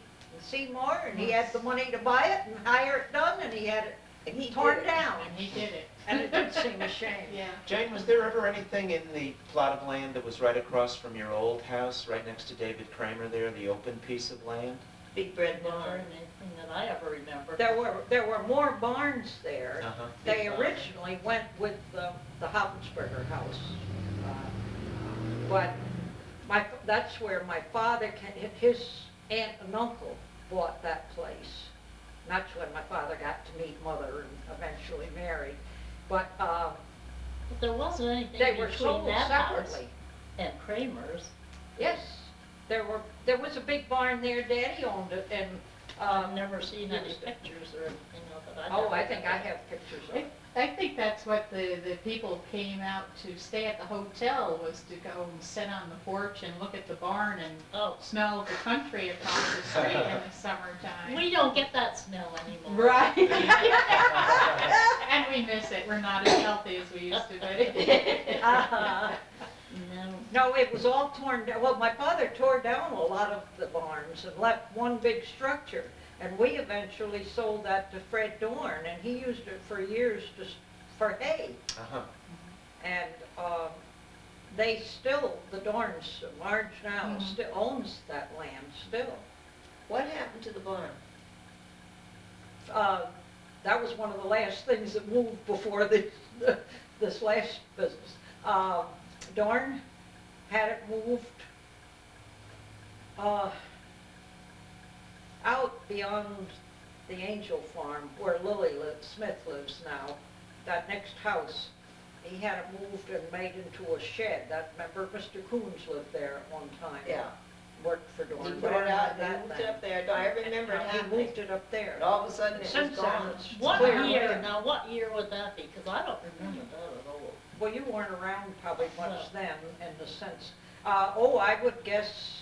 more, and he had the money to buy it and hire it done, and he had it And he torn did it. down, And he did it. and it did seem a shame. Yeah. Jane, was there ever anything in the plot of land that was right across from your old house, right next to David Kramer there, the open piece of land? Big Red Never Barn. anything that I ever remember. There were more barns there. Uh-huh. They originally went with the Hauptsberger house. But that's where my father, his aunt and uncle bought that place. And that's when my father got to meet Mother and eventually married. But But there wasn't they anything were between sold that house separately. and Kramer's. Yes, there was a big barn there, Daddy owned it, and, I've never seen any used it. pictures or anything of it. Oh, I think I have pictures of it. I think that's what the people came out to stay at the hotel, was to go and sit on the porch and look at the barn and Oh, smell the country across the street in the summertime. we don't get that smell anymore. Right. And we miss it. We're not as healthy as we used to be. No. No, it was all torn down. Well, my father tore down a lot of the barns and left one big structure. And we eventually sold that to Fred Dorn, and he used it for years for hay. Uh-huh. And the Dorns, Marge now, still owns that land still. What happened to the barn? That was one of the last things that moved before this last business. Dorn had it moved out beyond the Angel Farm where Smith lives now, that next house. He had it moved and made into a shed. Remember Mr. Coons lived there at one time. Yeah. Worked for Dorn. He put it out, they moved it up there. I remember it He happening. moved it up there. And all of a sudden it was Since then, gone. it's What clear year, away. now what year would that be? Because I don't remember that at all. Well, you weren't around probably much No. then in the sense, I would guess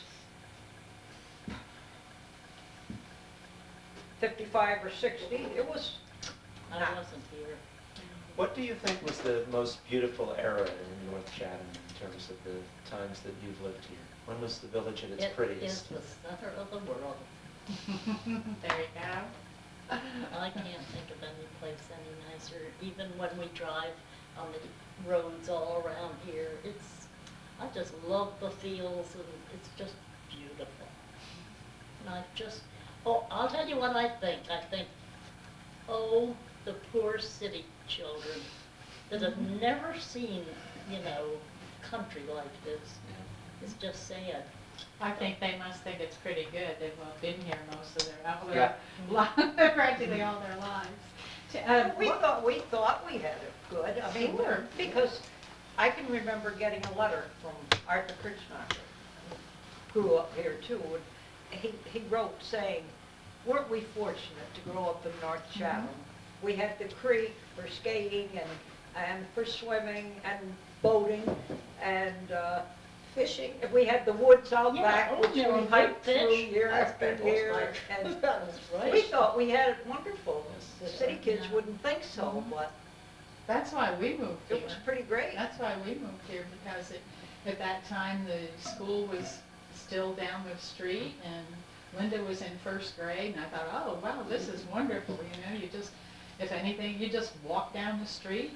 55 or 60. It was, I wasn't here. What do you think was the most beautiful era in North Chatham in terms of the times that you've lived here? When was the village at its It is prettiest? the center of the world. There you go. I can't think of any place any nicer, even when we drive on the roads all around here. I just love the fields, and it's just beautiful. And I'll tell you what I think. I think, oh, the poor city children that have never seen, country like this. It's just sad. I think they must think it's pretty good. They've been here most of Yeah. practically all their lives. we thought we had it good. I mean, Sure. because I can remember getting a letter from Arthur Kirchner, who grew up here too. And he wrote saying, weren't we fortunate to grow up in North Chatham? We had the creek for skating and for swimming and boating and Fishing. we had the woods out Yeah, back, oh, which there were we hiked good through fish. year I after spent most year. of And my That's right. we thought we had it wonderful. Yes. The city kids Yeah. wouldn't think so, but That's why we moved here. it was pretty great. That's why we moved here, because at that time, the school was still down the street, and Linda was in first grade, and I thought, oh, wow, this is wonderful, you just, if anything, you just walk down the street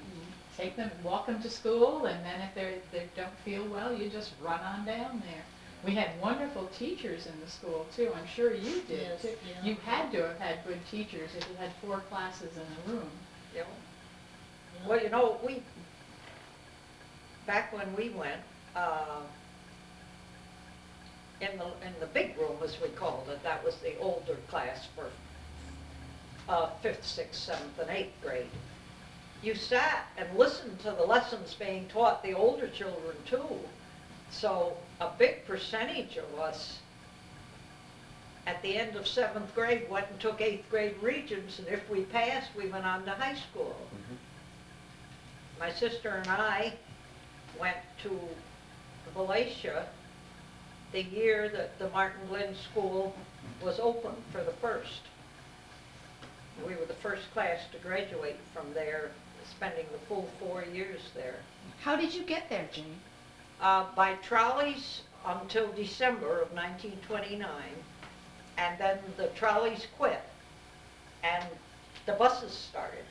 and walk them to school, and then if they don't feel well, you just run on down there. We had wonderful teachers in the school, too. I'm sure you did, Yes, too. yeah. You had to have had good teachers if you had 4 classes in a room. Yeah. Yeah. Well, back when we went, in the big room, as we called it, that was the older class for 5th, 6th, 7th, and 8th grade. You sat and listened to the lessons being taught the older children too. So a big percentage of us at the end of 7th grade went and took 8th grade regents, and if we passed, we went on to high school. My sister and I went to Valatia the year that the Martin Glenn School was open for the first. We were the first class to graduate from there, spending the full 4 years there. How did you get there, Jane? By trolleys until December of 1929, and then the trolleys quit, and the buses started.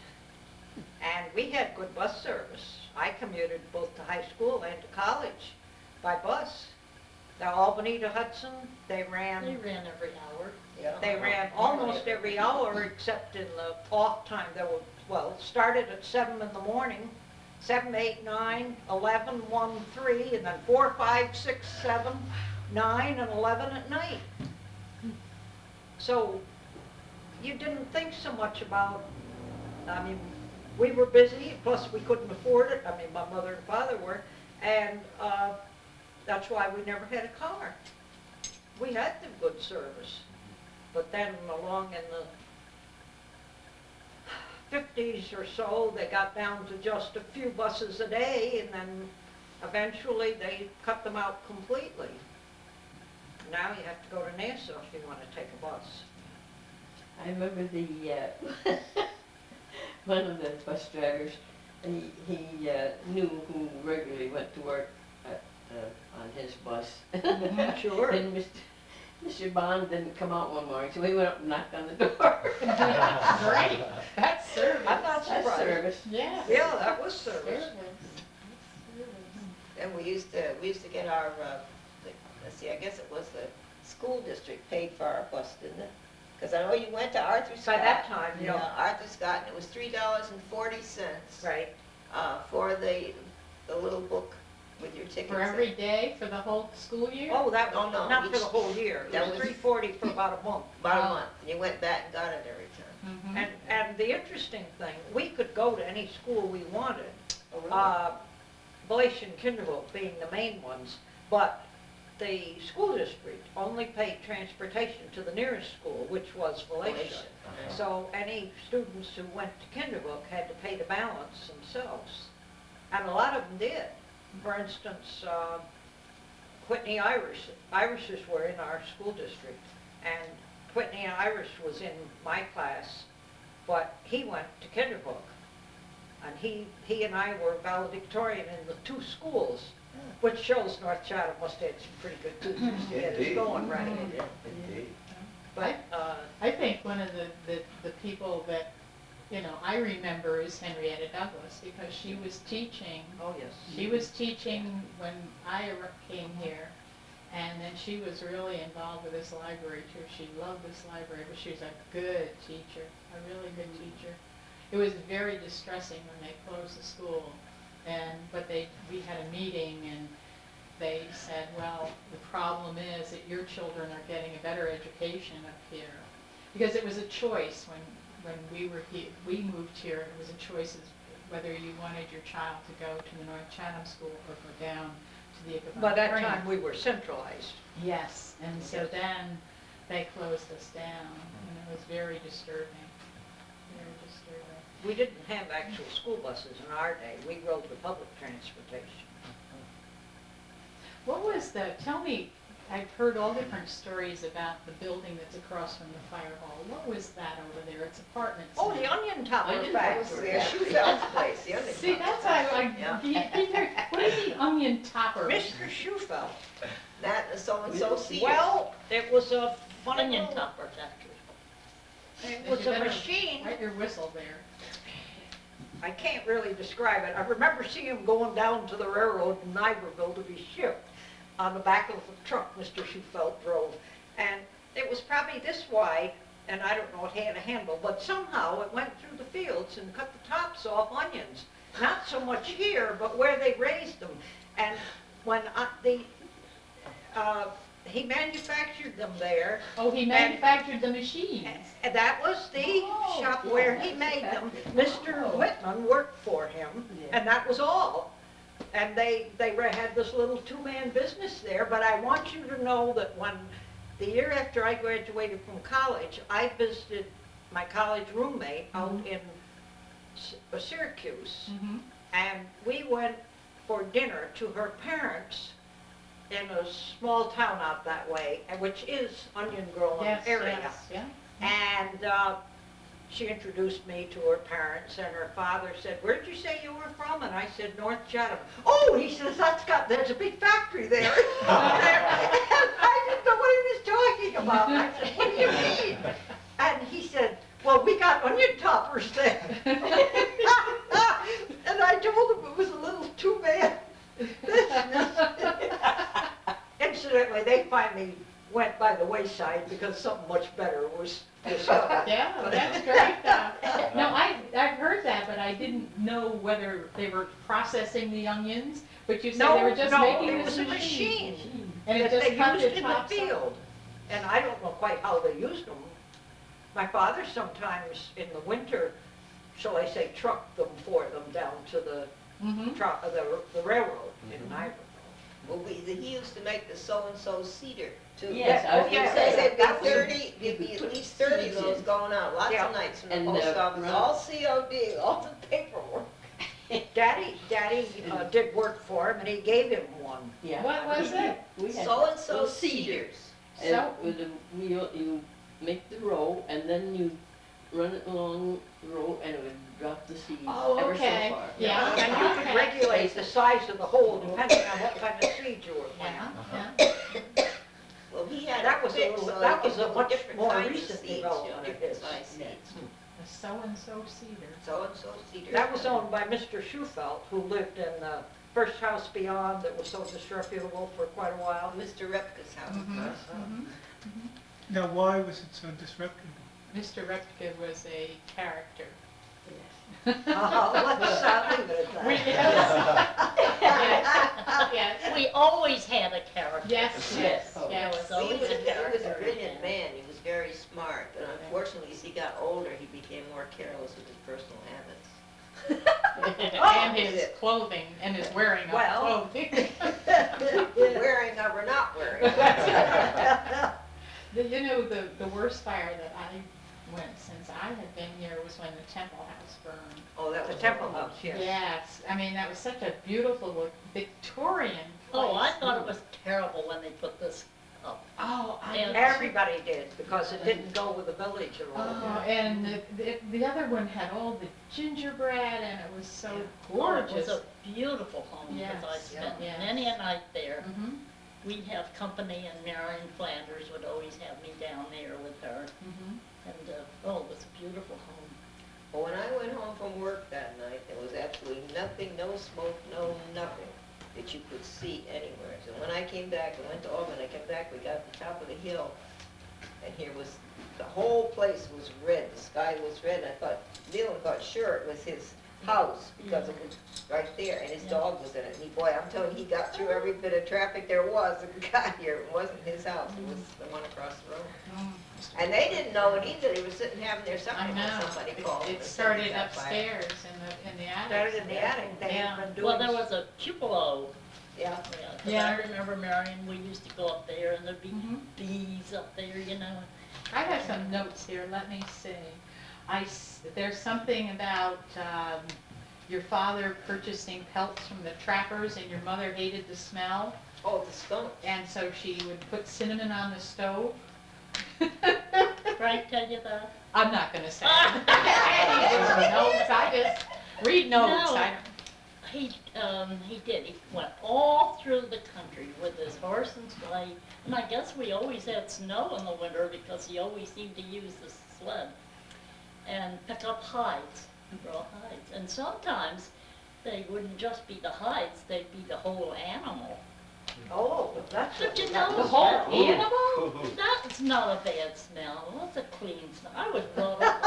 And we had good bus service. I commuted both to high school and to college by bus. The Albany to Hudson, they ran every hour. Yeah. They ran almost every hour except in the off time. There were, well, it started at 7 in the morning, 7, 8, 9, 11, 1, 3, and then 4, 5, 6, 7, 9, and 11 at night. So you didn't think so much about, I mean, we were busy, plus we couldn't afford it. I mean, my mother and father were, and that's why we never had a car. We had the good service. But then along in the 50s or so, they got down to just a few buses a day, and then eventually they cut them out completely. Now you have to go to Nassau if you want to take a bus. I remember the, one of the bus drivers, he knew who regularly went to work at, on his bus. Sure. And Mr. Bond didn't come out one morning, so we went up and knocked on the door. Great, that's service. I'm not That's surprised. service. Yeah. Yeah, that was service. Service. And we used to get our, let's see, I guess it was the school district paid for our bus, didn't it? Because I know you went to Arthur Scott. By that time, yeah. Arthur Scott, and it was $3.40. Right. For the little book with your tickets. For every day, for the whole school year? Oh, that Oh, was, no, not for each- the whole year. It that was was- $3.40 for about a month. About a Oh. month. And you went back and got it every time. Mhm. And the interesting thing, we could go to any school we wanted. Oh, really? Valatia and Kinderhook being the main ones, but the school district only paid transportation to the nearest school, which was Valatia. Valatia. So any students who went to Kinderhook had to pay the balance themselves. And a lot of them did. For instance, Whitney Irishes were in our school district, and Whitney Irish was in my class, but he went to Kinderhook. And he and I were valedictorian in the two schools, which shows North Chatham must have had some pretty good teachers to get us Indeed. going, right? Indeed. But, I think one of the people that, you know, I remember is Henrietta Douglas, because she was teaching, oh yes. she was teaching when I came here, and then she was really involved with this library too. She loved this library, but she was a good teacher, a really good teacher. It was very distressing when they closed the school, but we had a meeting, and they said, well, the problem is that your children are getting a better education up here. Because it was a choice when we were here, we moved here, it was a choice of whether you wanted your child to go to the North Chatham School or go down to the Ichabod By that Crane. time, we were centralized. Yes, and so Yes. then they closed us down, and it was very disturbing, very disturbing. We didn't have actual school buses in our day. We rode the public transportation. What was tell me, I've heard all different stories about the building that's across from the fire hall. What was that over there? It's apartments. Oh, now. the onion topper Onion That was factory. the Schufeld's place, the other See, that's why what is the onion topper? Mr. Schufeld. That and so-and-so Sears. Well, it was a funny Onion little, topper factory. it was You a better machine. Wet your whistle there. I can't really describe it. I remember seeing him going down to the railroad in Iberville to be shipped on the back of the truck Mr. Schufeld drove. And it was probably this wide, and I don't know, it had a handle, but somehow it went through the fields and cut the tops off onions. not so much here, but where they raised them. And when he manufactured them there, Oh, he manufactured the machines. and that was the Oh, shop where he made them. Mr. Oh. Whitman worked for him, and that was all. And they had this little two-man business there, but I want you to know that when, the year after I graduated from college, I visited my college roommate out in Syracuse, Mhm. and we went for dinner to her parents in a small town out that way, which is onion growing Yes, area. yes, yeah. And she introduced me to her parents, and her father said, "Where'd you say you were from?" And I said, "North Chatham." "Oh," he says, there's a big factory there." And I didn't know what he was talking about. I said, "What do you mean?" And he said, "Well, we got onion toppers there." And I told him it was a little two-man business. Incidentally, they finally went by the wayside because something much better was discovered. Yeah, well, that's great. No, I've heard that, but I didn't know whether they were processing the onions, but you said they were just making it this was a machine. machine And it that just they cut used the in the tops off. field. And I don't know quite how they used them. My father sometimes in the winter, shall I say, trucked them for them down to the Mhm. the railroad in Mhm. Niagara. Well, he used to make the so-and-so cedar too. Yes, I was Yeah, gonna They say. said that was- 30, there'd be at least 30 of those going out, lots Yeah. of nights from the And, post office, run- all COD, all the paperwork. Daddy did work for him, and he gave him one. Yeah. What was it? We had So-and-so those cedars. And So- with the wheel, you make the row, and then you run it along the row, and it would drop the seeds Oh, ever okay. so far. Yeah. And you could Okay. regulate the size of the hole depending on what kind of seed you were Yeah, planting. yeah. Well, he had That it was a fixed little- so that he was could a put much different more kinds of recent seeds, development of different his. size seeds. The so-and-so cedar. So-and-so cedar. That was owned by Mr. Schufelt, who lived in the first house beyond that was so disreputable for quite a while. Mr. Repka's house. Mhm, Uh-huh. mhm. Now, why was it so disruptive? Mr. Repke was a character. Let's leave it at We, that. yes, yes, We always had a character. yes, Yes. yes, yes. So He he's was a a character. brilliant man, he was very smart, but unfortunately, as he got older, he became more careless with his personal habits. And his clothing, and his wearing of Well. clothing. Wearing of or not wearing. You know, the worst fire that I went since I had been here was when the Temple House burned. Oh, that The was Temple horrible. House, yes. Yes, I mean, that was such a beautiful Victorian place. Oh, I thought it was terrible when they put this up. Oh, I And did Everybody did, because it didn't go with the village at all. Oh, and the other one had all the gingerbread, and it was so Oh, it gorgeous. was a beautiful home, because I Yes, spent yes. many a night there. Mhm, We'd have company, and Marion Flanders would always have me down there with her. mhm. And, oh, it was a beautiful home. Well, when I went home from work that night, there was absolutely nothing, no smoke, no nothing that you could see anywhere. So when I came back, I went to Auburn, I came back, we got to the top of the hill, and here was, the whole place was red, the sky was red, and I thought, Leland thought sure it was his house, because it was right there, and his Yeah. dog was in it. And boy, I'm telling you, he got through every bit of traffic there was and got here. It wasn't his house, it was the one across the road. Mm. And they didn't know it either, they were sitting having their supper I when know. somebody called. It and said started he got fired. upstairs in the attic. Started in the attic, they Yeah. had been doing. Well, there was a cupola. Yeah. Yeah, 'cause Yeah. I remember Marion, we used to go up there, and there'd be Mhm. bees up there, you know. I have some notes here, let me see. There's something about your father purchasing pelts from the trappers, and your mother hated the smell, Oh, the skunk. and so she would put cinnamon on the stove. Frank tell you that? I'm not gonna say. I didn't notes, I just read notes. No. I- He did. He went all through the country with his horse and sleigh. And I guess we always had snow in the winter because he always seemed to use the sled. And pick up hides, raw hides. And sometimes they wouldn't just be the hides, they'd be the whole animal. Oh, that's. Did you that know The was whole bad. animal? That's not a bad smell. That's a clean smell. I was brought up on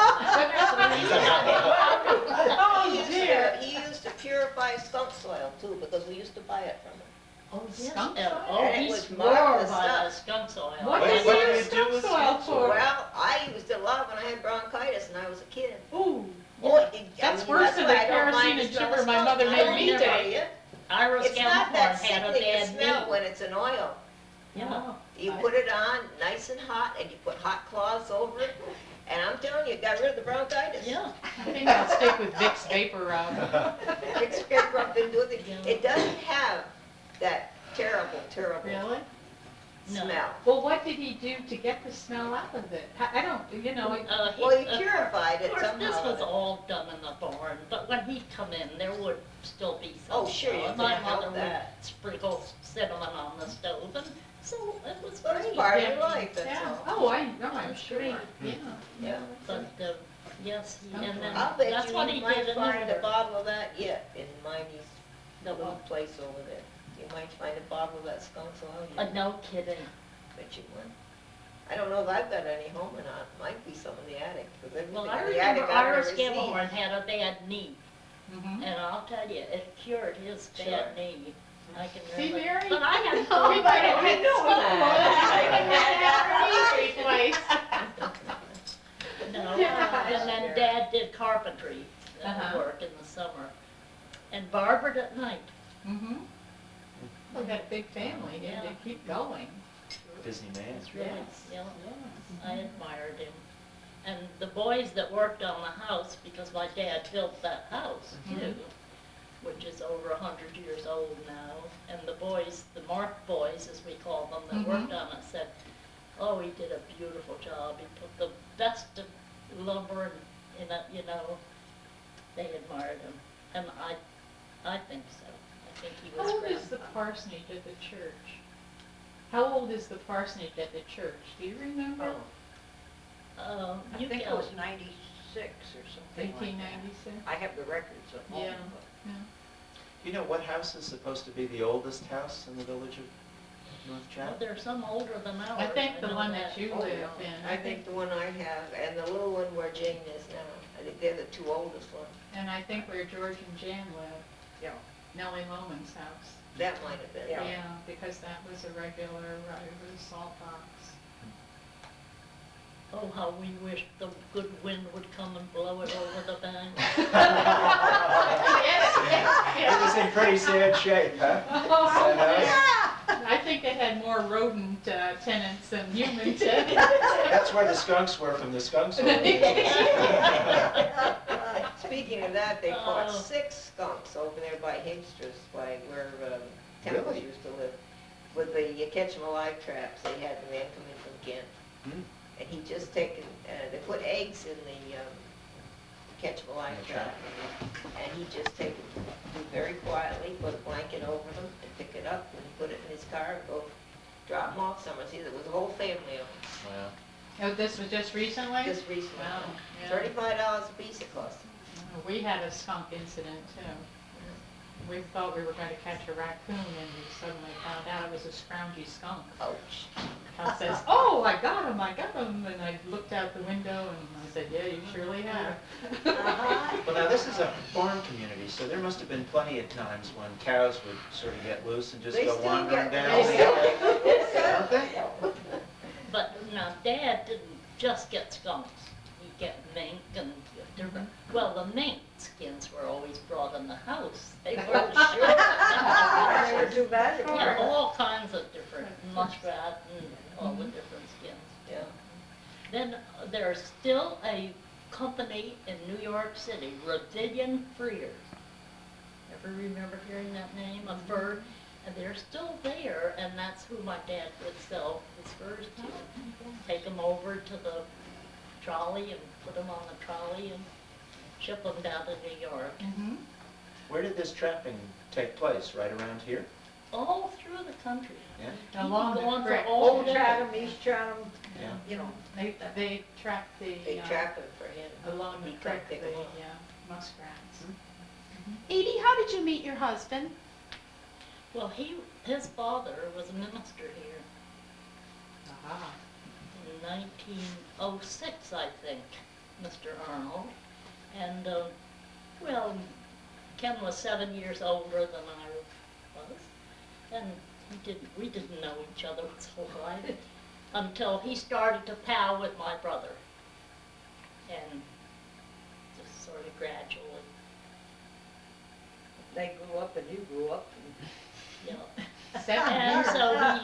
that. Oh, He used to- dear. He used to purify skunk soil too, because we used to buy it from him. Oh, Yes, skunk and- soil? Oh, And it he was swore marvelous by the stuff. skunk soil. What What- does what he do use you do skunk with soil skunk soil? for? Well, I used it a lot when I had bronchitis and I was a kid. Ooh, Oh, That's worse than the why I don't mind kerosene and smell of sugar my skunk. mother I made don't me tell take. you. Ira It's not that Scammahorn had a sickening a bad smell knee. when it's an oil. Yeah. You put it on nice and hot and you put hot cloths over it. And I'm telling you, it got rid of the bronchitis. Yeah. I think I'll stick with Vicks Vapor Rub. It's Pepper didn't do it. Yeah. It doesn't have that terrible, terrible Really? No. smell. Well, what did he do to get the smell out of it? I don't, you know, Well, he purified Of it course, somehow. this was all done in the barn, but when he'd come in, there would still be some. Oh, sure, you smell. couldn't My mother help would that. sprinkle cinnamon on the stove, and so it was But it's great. part of Yeah. your life, that's yeah. all. Oh, I know, I'm sure. Great. Yeah. Yeah. But, yes, Skunk and then, I'll bet that's you what he you might did in the find a winter. bottle of that yet in Miney's The little what? place over there. You might find a bottle of that skunk oil. No kidding. Bet you would. I don't know if I've got any home or not. Might be some in the attic, because everything Well, in I the attic remember I've Ira never seen. Scammahorn had a bad knee, Mhm. and I'll tell you, it cured his Sure. bad knee. I can See, remember. Mary? But I had Oh, no but I idea. didn't know that. No, Yeah. and then Dad did carpentry Uh-huh. work in the summer, and barbered at night. Mm-hmm. We had a big family, Yeah. and to keep going. Busy man. It's really, Yes. yeah, Yes. I admired him. And the boys that worked on the house, because my dad built that house too, which is over 100 years old now, and the boys, the Mark boys, as we call them, that worked on it, said, oh, he did a beautiful job. He put the best of lumber in it, you know. They admired him, and I think so. I think he was How old great. is the parsonage at the church? How old is the parsonage at the church? Do you remember? I You think it go. was 96 or something like that. 1896? I have the records at home. Yeah. but- You know what house is supposed to be the oldest house in the village of North Well, Chatham? there's some older than ours. I think the know one that you Oh, live yeah. in, I think the one I have, and the little one where Jane is now. I think they're the two oldest ones. and I think where George and Jan live, Yeah. Nellie Loman's house. That might have been. Yeah. Yeah, because that was a regular, it was a salt box. Oh, how we wish the good wind would come and blow it over the bank. It was in pretty sad shape, huh? Oh, That yeah. I think it had more rodent tenants than human tenants. That's where the skunks were from the skunks. Speaking of that, they caught Oh. 6 skunks over there by Himster's, by where Temple Really? used to live. With the catch 'em alive traps, they had the man come in from Kent. Hmm. And he just taken, they put eggs in the catch 'em alive Yeah, trap. And he just take it very quietly, put a blanket over them and pick it up and put it in his car and go drop them off somewhere. See, there was a whole family of them Wow. Oh, this was just recently? just recently. Wow, yeah. $35 a piece it cost. We had a skunk incident too. We thought we were going to catch a raccoon and we suddenly found out it was a scroungy skunk. Ouch. I says, oh, I got him. And I looked out the window and I said, yeah, you surely have. Well, now this is a farm community, so there must have been plenty of times when cows would sort of get loose and just They go still wandering get- down. they still- Aren't they? But now Dad didn't just get skunks. He'd get mink and different, well, the mink skins were always brought in the house. They were I never do that Yeah, anymore. all kinds of different muskrat and all the different skins. Yeah. Then there's still a company in New York City, Brazilian Freers. Ever remember hearing that name, a fur? And they're still there, and that's who my dad would sell his furs to. Take them over to the trolley and put them on the trolley and ship them down to New York. Mhm. Where did this trapping take place? Right around here? All through the country. Yeah. People Along the going for creek. all Old day. Chatham, East Chatham, Yeah. you know. They trapped the, They trap it for him. along the He creek, can't pick the 'em up. muskrats. Edie, how did you meet your husband? Well, his father was a minister here Aha. in 1906, I think, Mr. Arnold. And, well, Ken was 7 years older than I was, and we didn't know each other his whole life until he started to pal with my brother, and just sort of gradually, They grew up and you grew up. you know. 7 And years. so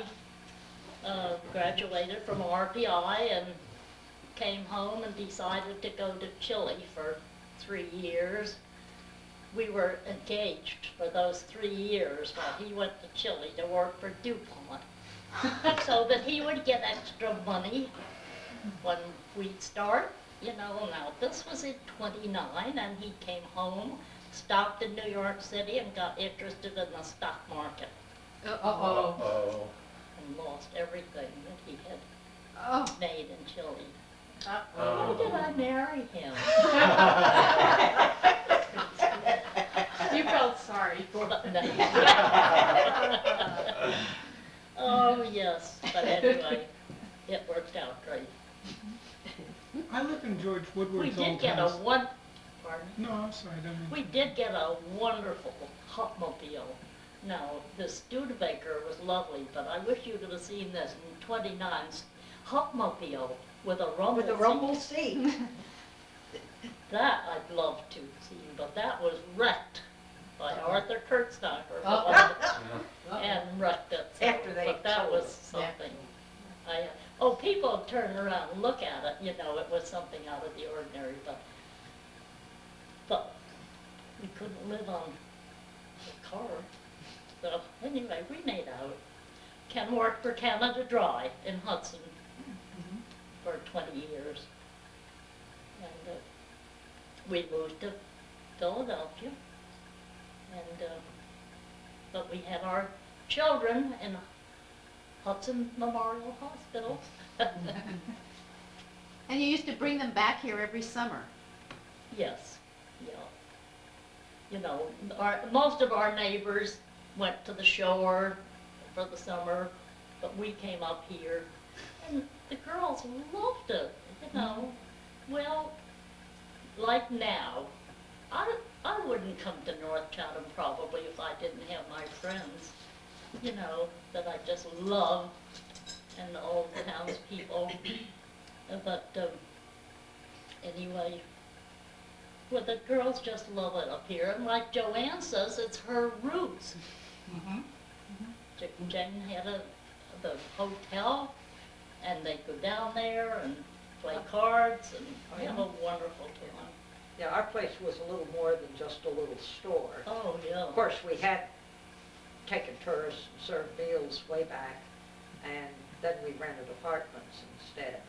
he graduated from RPI and came home and decided to go to Chile for 3 years. We were engaged for those 3 years while he went to Chile to work for DuPont, so that he would get extra money when we'd start. Now this was in '29, and he came home, stopped in New York City, and got interested in the stock market, Uh-oh. Uh-oh. and lost everything that he had Oh, made in Chile. Uh-oh. Why did I marry him? You felt sorry for But him. no. Oh, yes, but anyway, it worked out great. I live in George We Woodward's did old get a house. pardon? No, I'm sorry, I don't mean. We did get a wonderful Hopmobile. Now, the Studebaker was lovely, but I wish you'd have seen this in '29's Hopmobile with a rumble With a seat. rumble seat. That I'd love to see, but that was wrecked by Arthur Kurtzstocker. Uh-oh. And wrecked it. So, After they but that sold was it. something. People turn around and look at it, it was something out of the ordinary, but we couldn't live on the car. So anyway, we made out. Ken worked for Canada Dry in Hudson for 20 years. And we moved to Philadelphia, and but we had our children in Hudson Memorial Hospital. and you used to bring them back here every summer. Yes, yeah. Most of our neighbors went to the shore for the summer, but we came up here, and the girls loved it, Well, like now, I wouldn't come to North Chatham probably if I didn't have my friends, that I just love, and all the townspeople. But anyway, well, the girls just love it up here, and like Joanne says, it's her roots. Mhm. Jen had the hotel, and they go down there and play cards and have a wonderful time. Yeah, our place was a little more than just a little store. Oh, yeah. Of course, we had taken tourists and served meals way back, and then we rented apartments instead.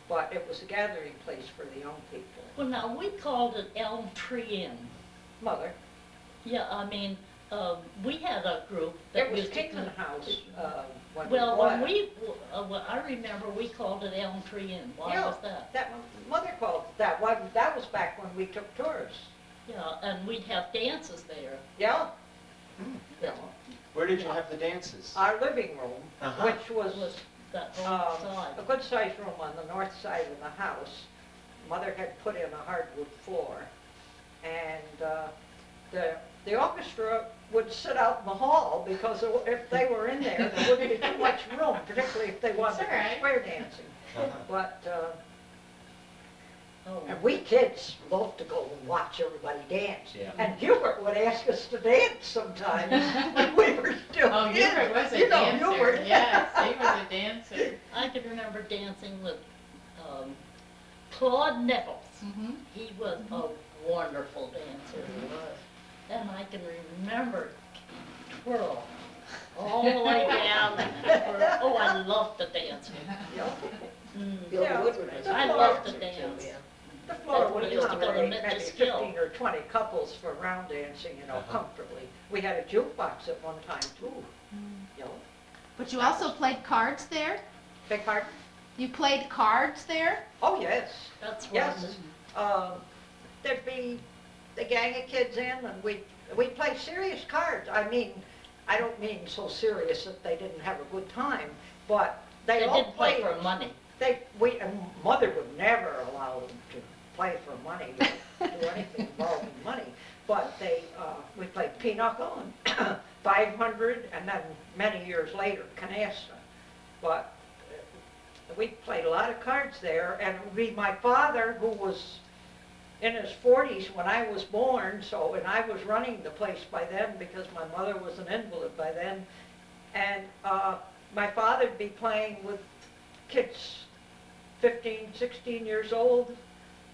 But it was a gathering place for the young people. Well, now, we called it Elm Tree Inn. Mother, Yeah, we had a group that it was used to Kingman House when Well, we when bought it. I remember we called it Elm Tree Inn. Why Yeah, was that? Mother called it that one. That was back when we took tourists. Yeah, and we'd have dances there. Yeah, Yeah. Where did you have the dances? our living room, Uh-huh. which It was was that whole side. a good-sized room on the north side of the house. Mother had put in a hardwood floor, and the orchestra would sit out in the hall because if they were in there, there wouldn't be too much room, particularly if they wanted to It's all right. do square dancing. Uh-huh. But Oh. and we kids loved to go and watch everybody dance. Yeah. And Hubert would ask us to dance sometimes when we were still Oh, kids. Hubert was a You know, dancer. Hubert. Yes, he was a dancer. I can remember dancing with Claude Nichols. Mm-hmm. He was a wonderful dancer. And I can remember twirl all the way down. And oh, I loved to dance. Yeah. Mm. Bill Yeah, Woodward was I a love to dancer too, dance. yeah. The floor We would used to go to accommodate maybe Mitch's Hill. 15 or 20 couples for round dancing, Uh-huh. comfortably. We had a jukebox at one time too, you know. But you also played cards there? Beg pardon? You played cards there? Oh, yes. That's Yes. wonderful. There'd be the gang of kids in, and we'd play serious cards. I mean, I don't mean so serious that they didn't have a good time, but They they all didn't play played. for money. And Mother would never allow them to play for money, or do anything involving money. but we played pinochle and 500, and then many years later, canasta. But we played a lot of cards there, and it would be my father, who was in his 40s when I was born, and I was running the place by then because my mother was an invalid by then, and my father would be playing with kids 15, 16 years old,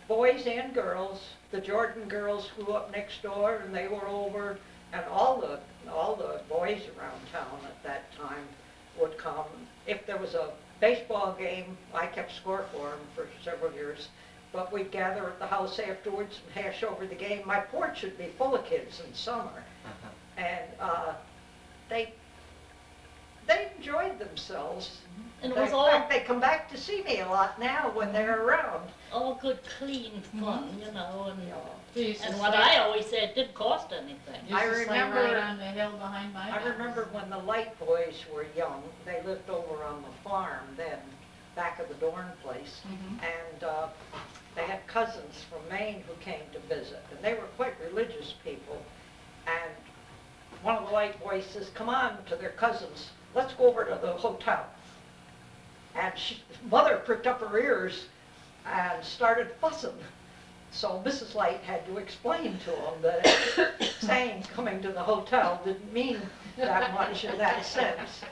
boys and girls. The Jordan girls grew up next door, and they were over, and all the boys around town at that time would come. If there was a baseball game, I kept score for them for several years, but we'd gather at the house afterwards and hash over the game. My porch would be full of kids in summer, and they enjoyed themselves. And it In was fact, all, they come back to see me a lot now when they're around. all good, clean fun, you know, We used to and what sleigh- I always said, it didn't cost anything. used I to sleigh remember- right on the hill behind my house. I remember when the Light boys were young, they lived over on the farm then, back of the Dorn place, Mhm. and they had cousins from Maine who came to visit, and they were quite religious people. And one of the Light boys says, "Come on," to their cousins, "let's go over to the hotel." And mother pricked up her ears and started fussing. So Mrs. Light had to explain to them that saying coming to the hotel didn't mean that much in that sense,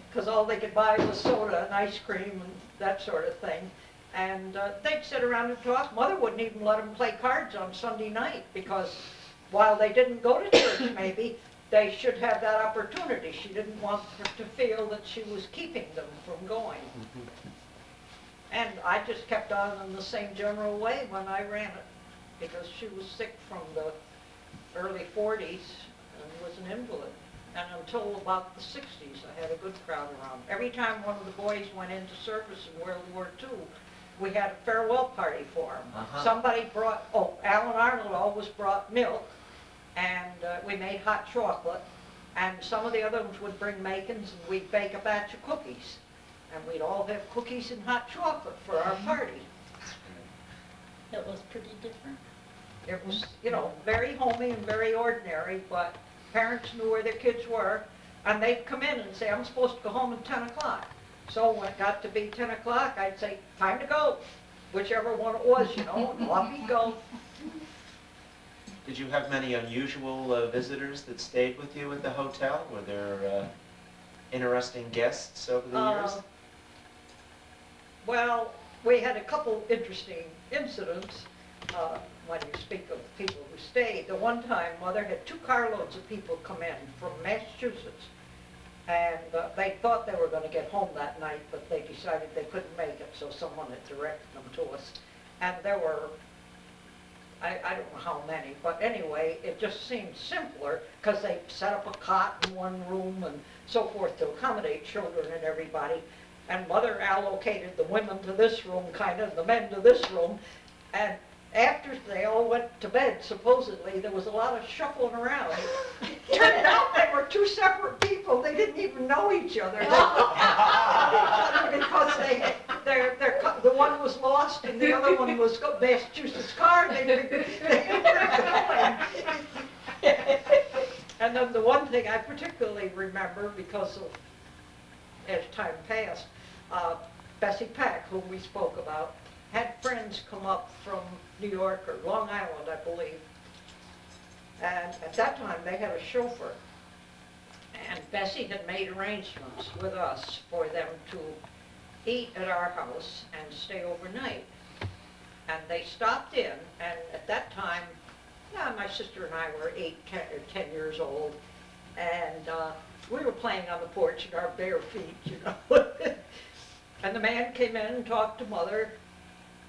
because all they could buy was soda and ice cream and that sort of thing. And they'd sit around and talk. Mother wouldn't even let them play cards on Sunday night, because while they didn't go to church maybe, they should have that opportunity. She didn't want them to feel that she was keeping them from going. And I just kept on in the same general way when I ran it, because she was sick from the early 40s and was an invalid. And until about the 60s, I had a good crowd around. Every time one of the boys went into service in World War II, we had a farewell party for him. Somebody brought, Alan Arnold always brought milk, and we made hot chocolate, and some of the other ones would bring macons, and we'd bake a batch of cookies. And we'd all have cookies and hot chocolate for our party. It was pretty different. It was, very homey and very ordinary, but parents knew where their kids were, and they'd come in and say, "I'm supposed to go home at 10 o'clock. So when it got to be 10 o'clock, I'd say, "Time to go," whichever one it was, and off he'd go. Did you have many unusual visitors that stayed with you at the hotel? Were there interesting guests over the years? Well, we had a couple interesting incidents when you speak of people who stayed. The one time, Mother had 2 carloads of people come in from Massachusetts, and they thought they were going to get home that night, but they decided they couldn't make it, so someone had directed them to us. And there were, I don't know how many, but anyway, it just seemed simpler, because they set up a cot in one room and so forth to accommodate children and everybody. And Mother allocated the women to this room, kind of, the men to this room. And after they all went to bed, supposedly, there was a lot of shuffling around. Turned out they were 2 separate people. They didn't even know each other. Because the one was lost and the other one was Massachusetts car. They were going. And then the one thing I particularly remember, because of, as time passed, Bessie Pack, whom we spoke about, had friends come up from New York or Long Island, I believe. And at that time, they had a chauffeur. And Bessie had made arrangements with us for them to eat at our house and stay overnight. And they stopped in, and at that time, my sister and I were 10 years old, and we were playing on the porch in our bare feet, And the man came in and talked to Mother,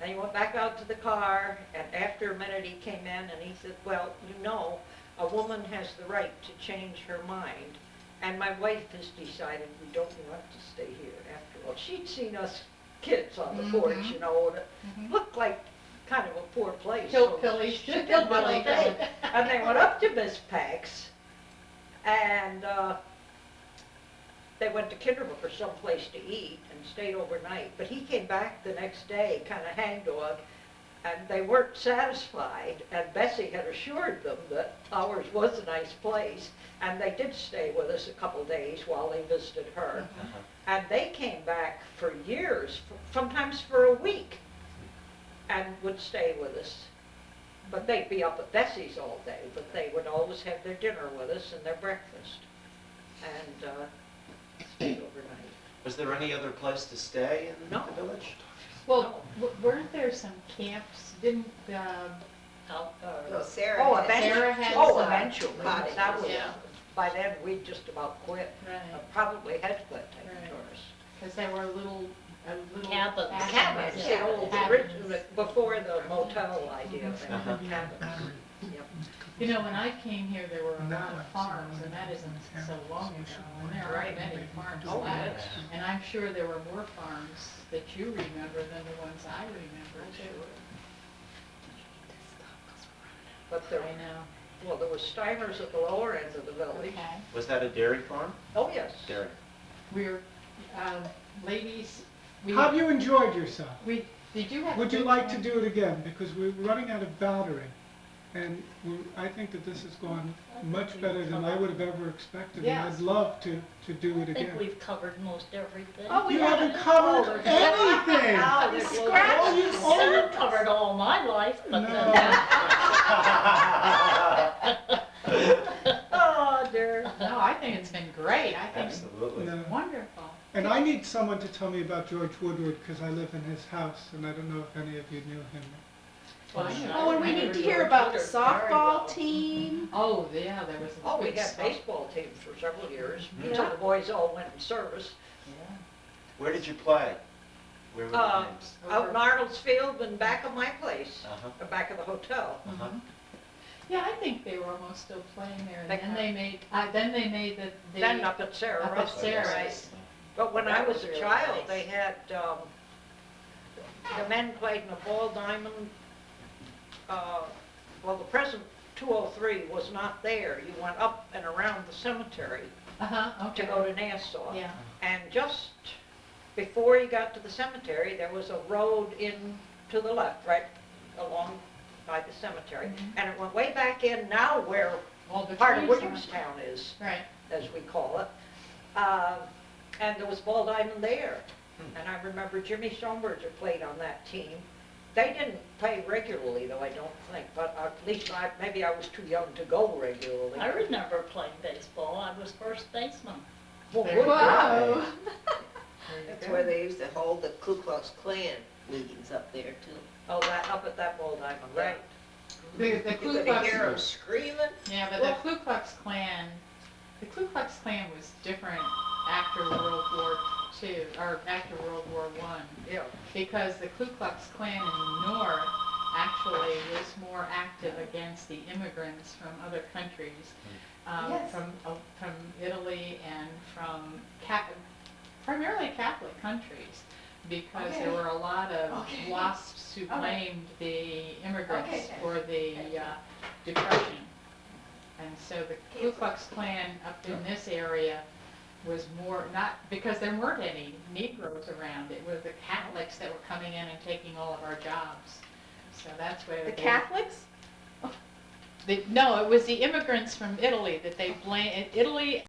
and he went back out to the car, and after a minute he came in and he said, "Well, a woman has the right to change her mind, and my wife has decided we don't want to stay here after all." She'd seen us kids on the porch, and it looked like kind of a poor place. Hillbilly. She didn't want to stay. And they went up to Miss Pack's, and they went to Kinderhook or someplace to eat and stayed overnight. But he came back the next day, kind of hangdog, And they weren't satisfied, and Bessie had assured them that ours was a nice place, and they did stay with us a couple days while they visited her. Uh-huh. And they came back for years, sometimes for a week, and would stay with us. But they'd be up at Bessie's all day, but they would always have their dinner with us and their breakfast, and stayed overnight. Was there any other place to stay in No. the village? Well, weren't there some camps, didn't, No, Sarah. Oh, had- eventually, Sarah had oh, some eventually, cottages. that was, Yeah. by then, we just about quit. right, Probably had quit taking Right. tourists. because there were little Cabins. Cabins, yeah, the old, cabins. original, before the motel idea, they Uh-huh. had cabins. Yep. You know, when I came here, there were a lot of farms, and that isn't so long ago, and there aren't many farms Oh, left. yes. And I'm sure there were more farms that you remember than the ones I remember too. But there, I know, well, there was Steiner's at the lower end of the village. okay. Was that a dairy farm? Oh, yes. Dairy. We're, ladies, we, Have you enjoyed yourself? did you have? a Would you good like to time? do it again? Because we're running out of battery. And I think that this has gone much better than I would have ever expected. And Yes. I'd love to do it I think again. we've covered most everything. Oh, we You haven't- haven't covered Oh, anything! Now there's little- All you- all you- I've covered all my life, but No. Oh, dear. No, I think it's been great, I think it's Absolutely. No. wonderful. And I need someone to tell me about George Woodward because I live in his house and I don't know if any of you knew him. Well, I know. Oh, and we need to hear about the softball team. Oh, yeah, there was a Oh, we good had stuff. baseball teams for several years, Mhm. until the boys all went in service. Yeah. Where did you play? Where were the Uh, games? Out in Arnold's Field and back of my place, Uh-huh. back of the hotel. Uh-huh. Mhm. Yeah, I think they were almost still playing there, and They then they made the. Then up at Sarah Up at Russell's. Sarah's. But when I That was was a really child, nice. they had, the men played in a ball diamond. Well, the present 203 was not there. You went up and around the cemetery Uh-huh, okay. to go to Nassau. Yeah, And just before you got to the cemetery, there was a road in to the left, right along by the cemetery. Mhm. And it went way back in now where all the part of trees are- Williamstown is, Right, as we call it. And there was ball diamond there. And I remember Jimmy Schoenberger played on that team. They didn't play regularly though, I don't think, but at least maybe I was too young to go regularly. I remember playing baseball. I was first baseman. Well, There good you God. go. Whoa. There you That's go. where they used to hold the Ku Klux Klan meetings up there too. Oh, that, up at that ball diamond, right. The You Ku could Klux, hear them screaming. yeah, but the Ku Klux Klan was different after World War II, or after World War I. Yeah. Because the Ku Klux Klan in the North actually was more active against the immigrants from other countries, Yes. from Italy and from primarily Catholic countries, because there were a lot of Okay. WASPs who Okay. blamed the immigrants Okay. for the Depression. And so the Ku Klux Klan up in this area was more, not, because there weren't any Negroes around, it was the Catholics that were coming in and taking all of our jobs. So that's where The they- Catholics? No, it was the immigrants from Italy that they blamed, Italy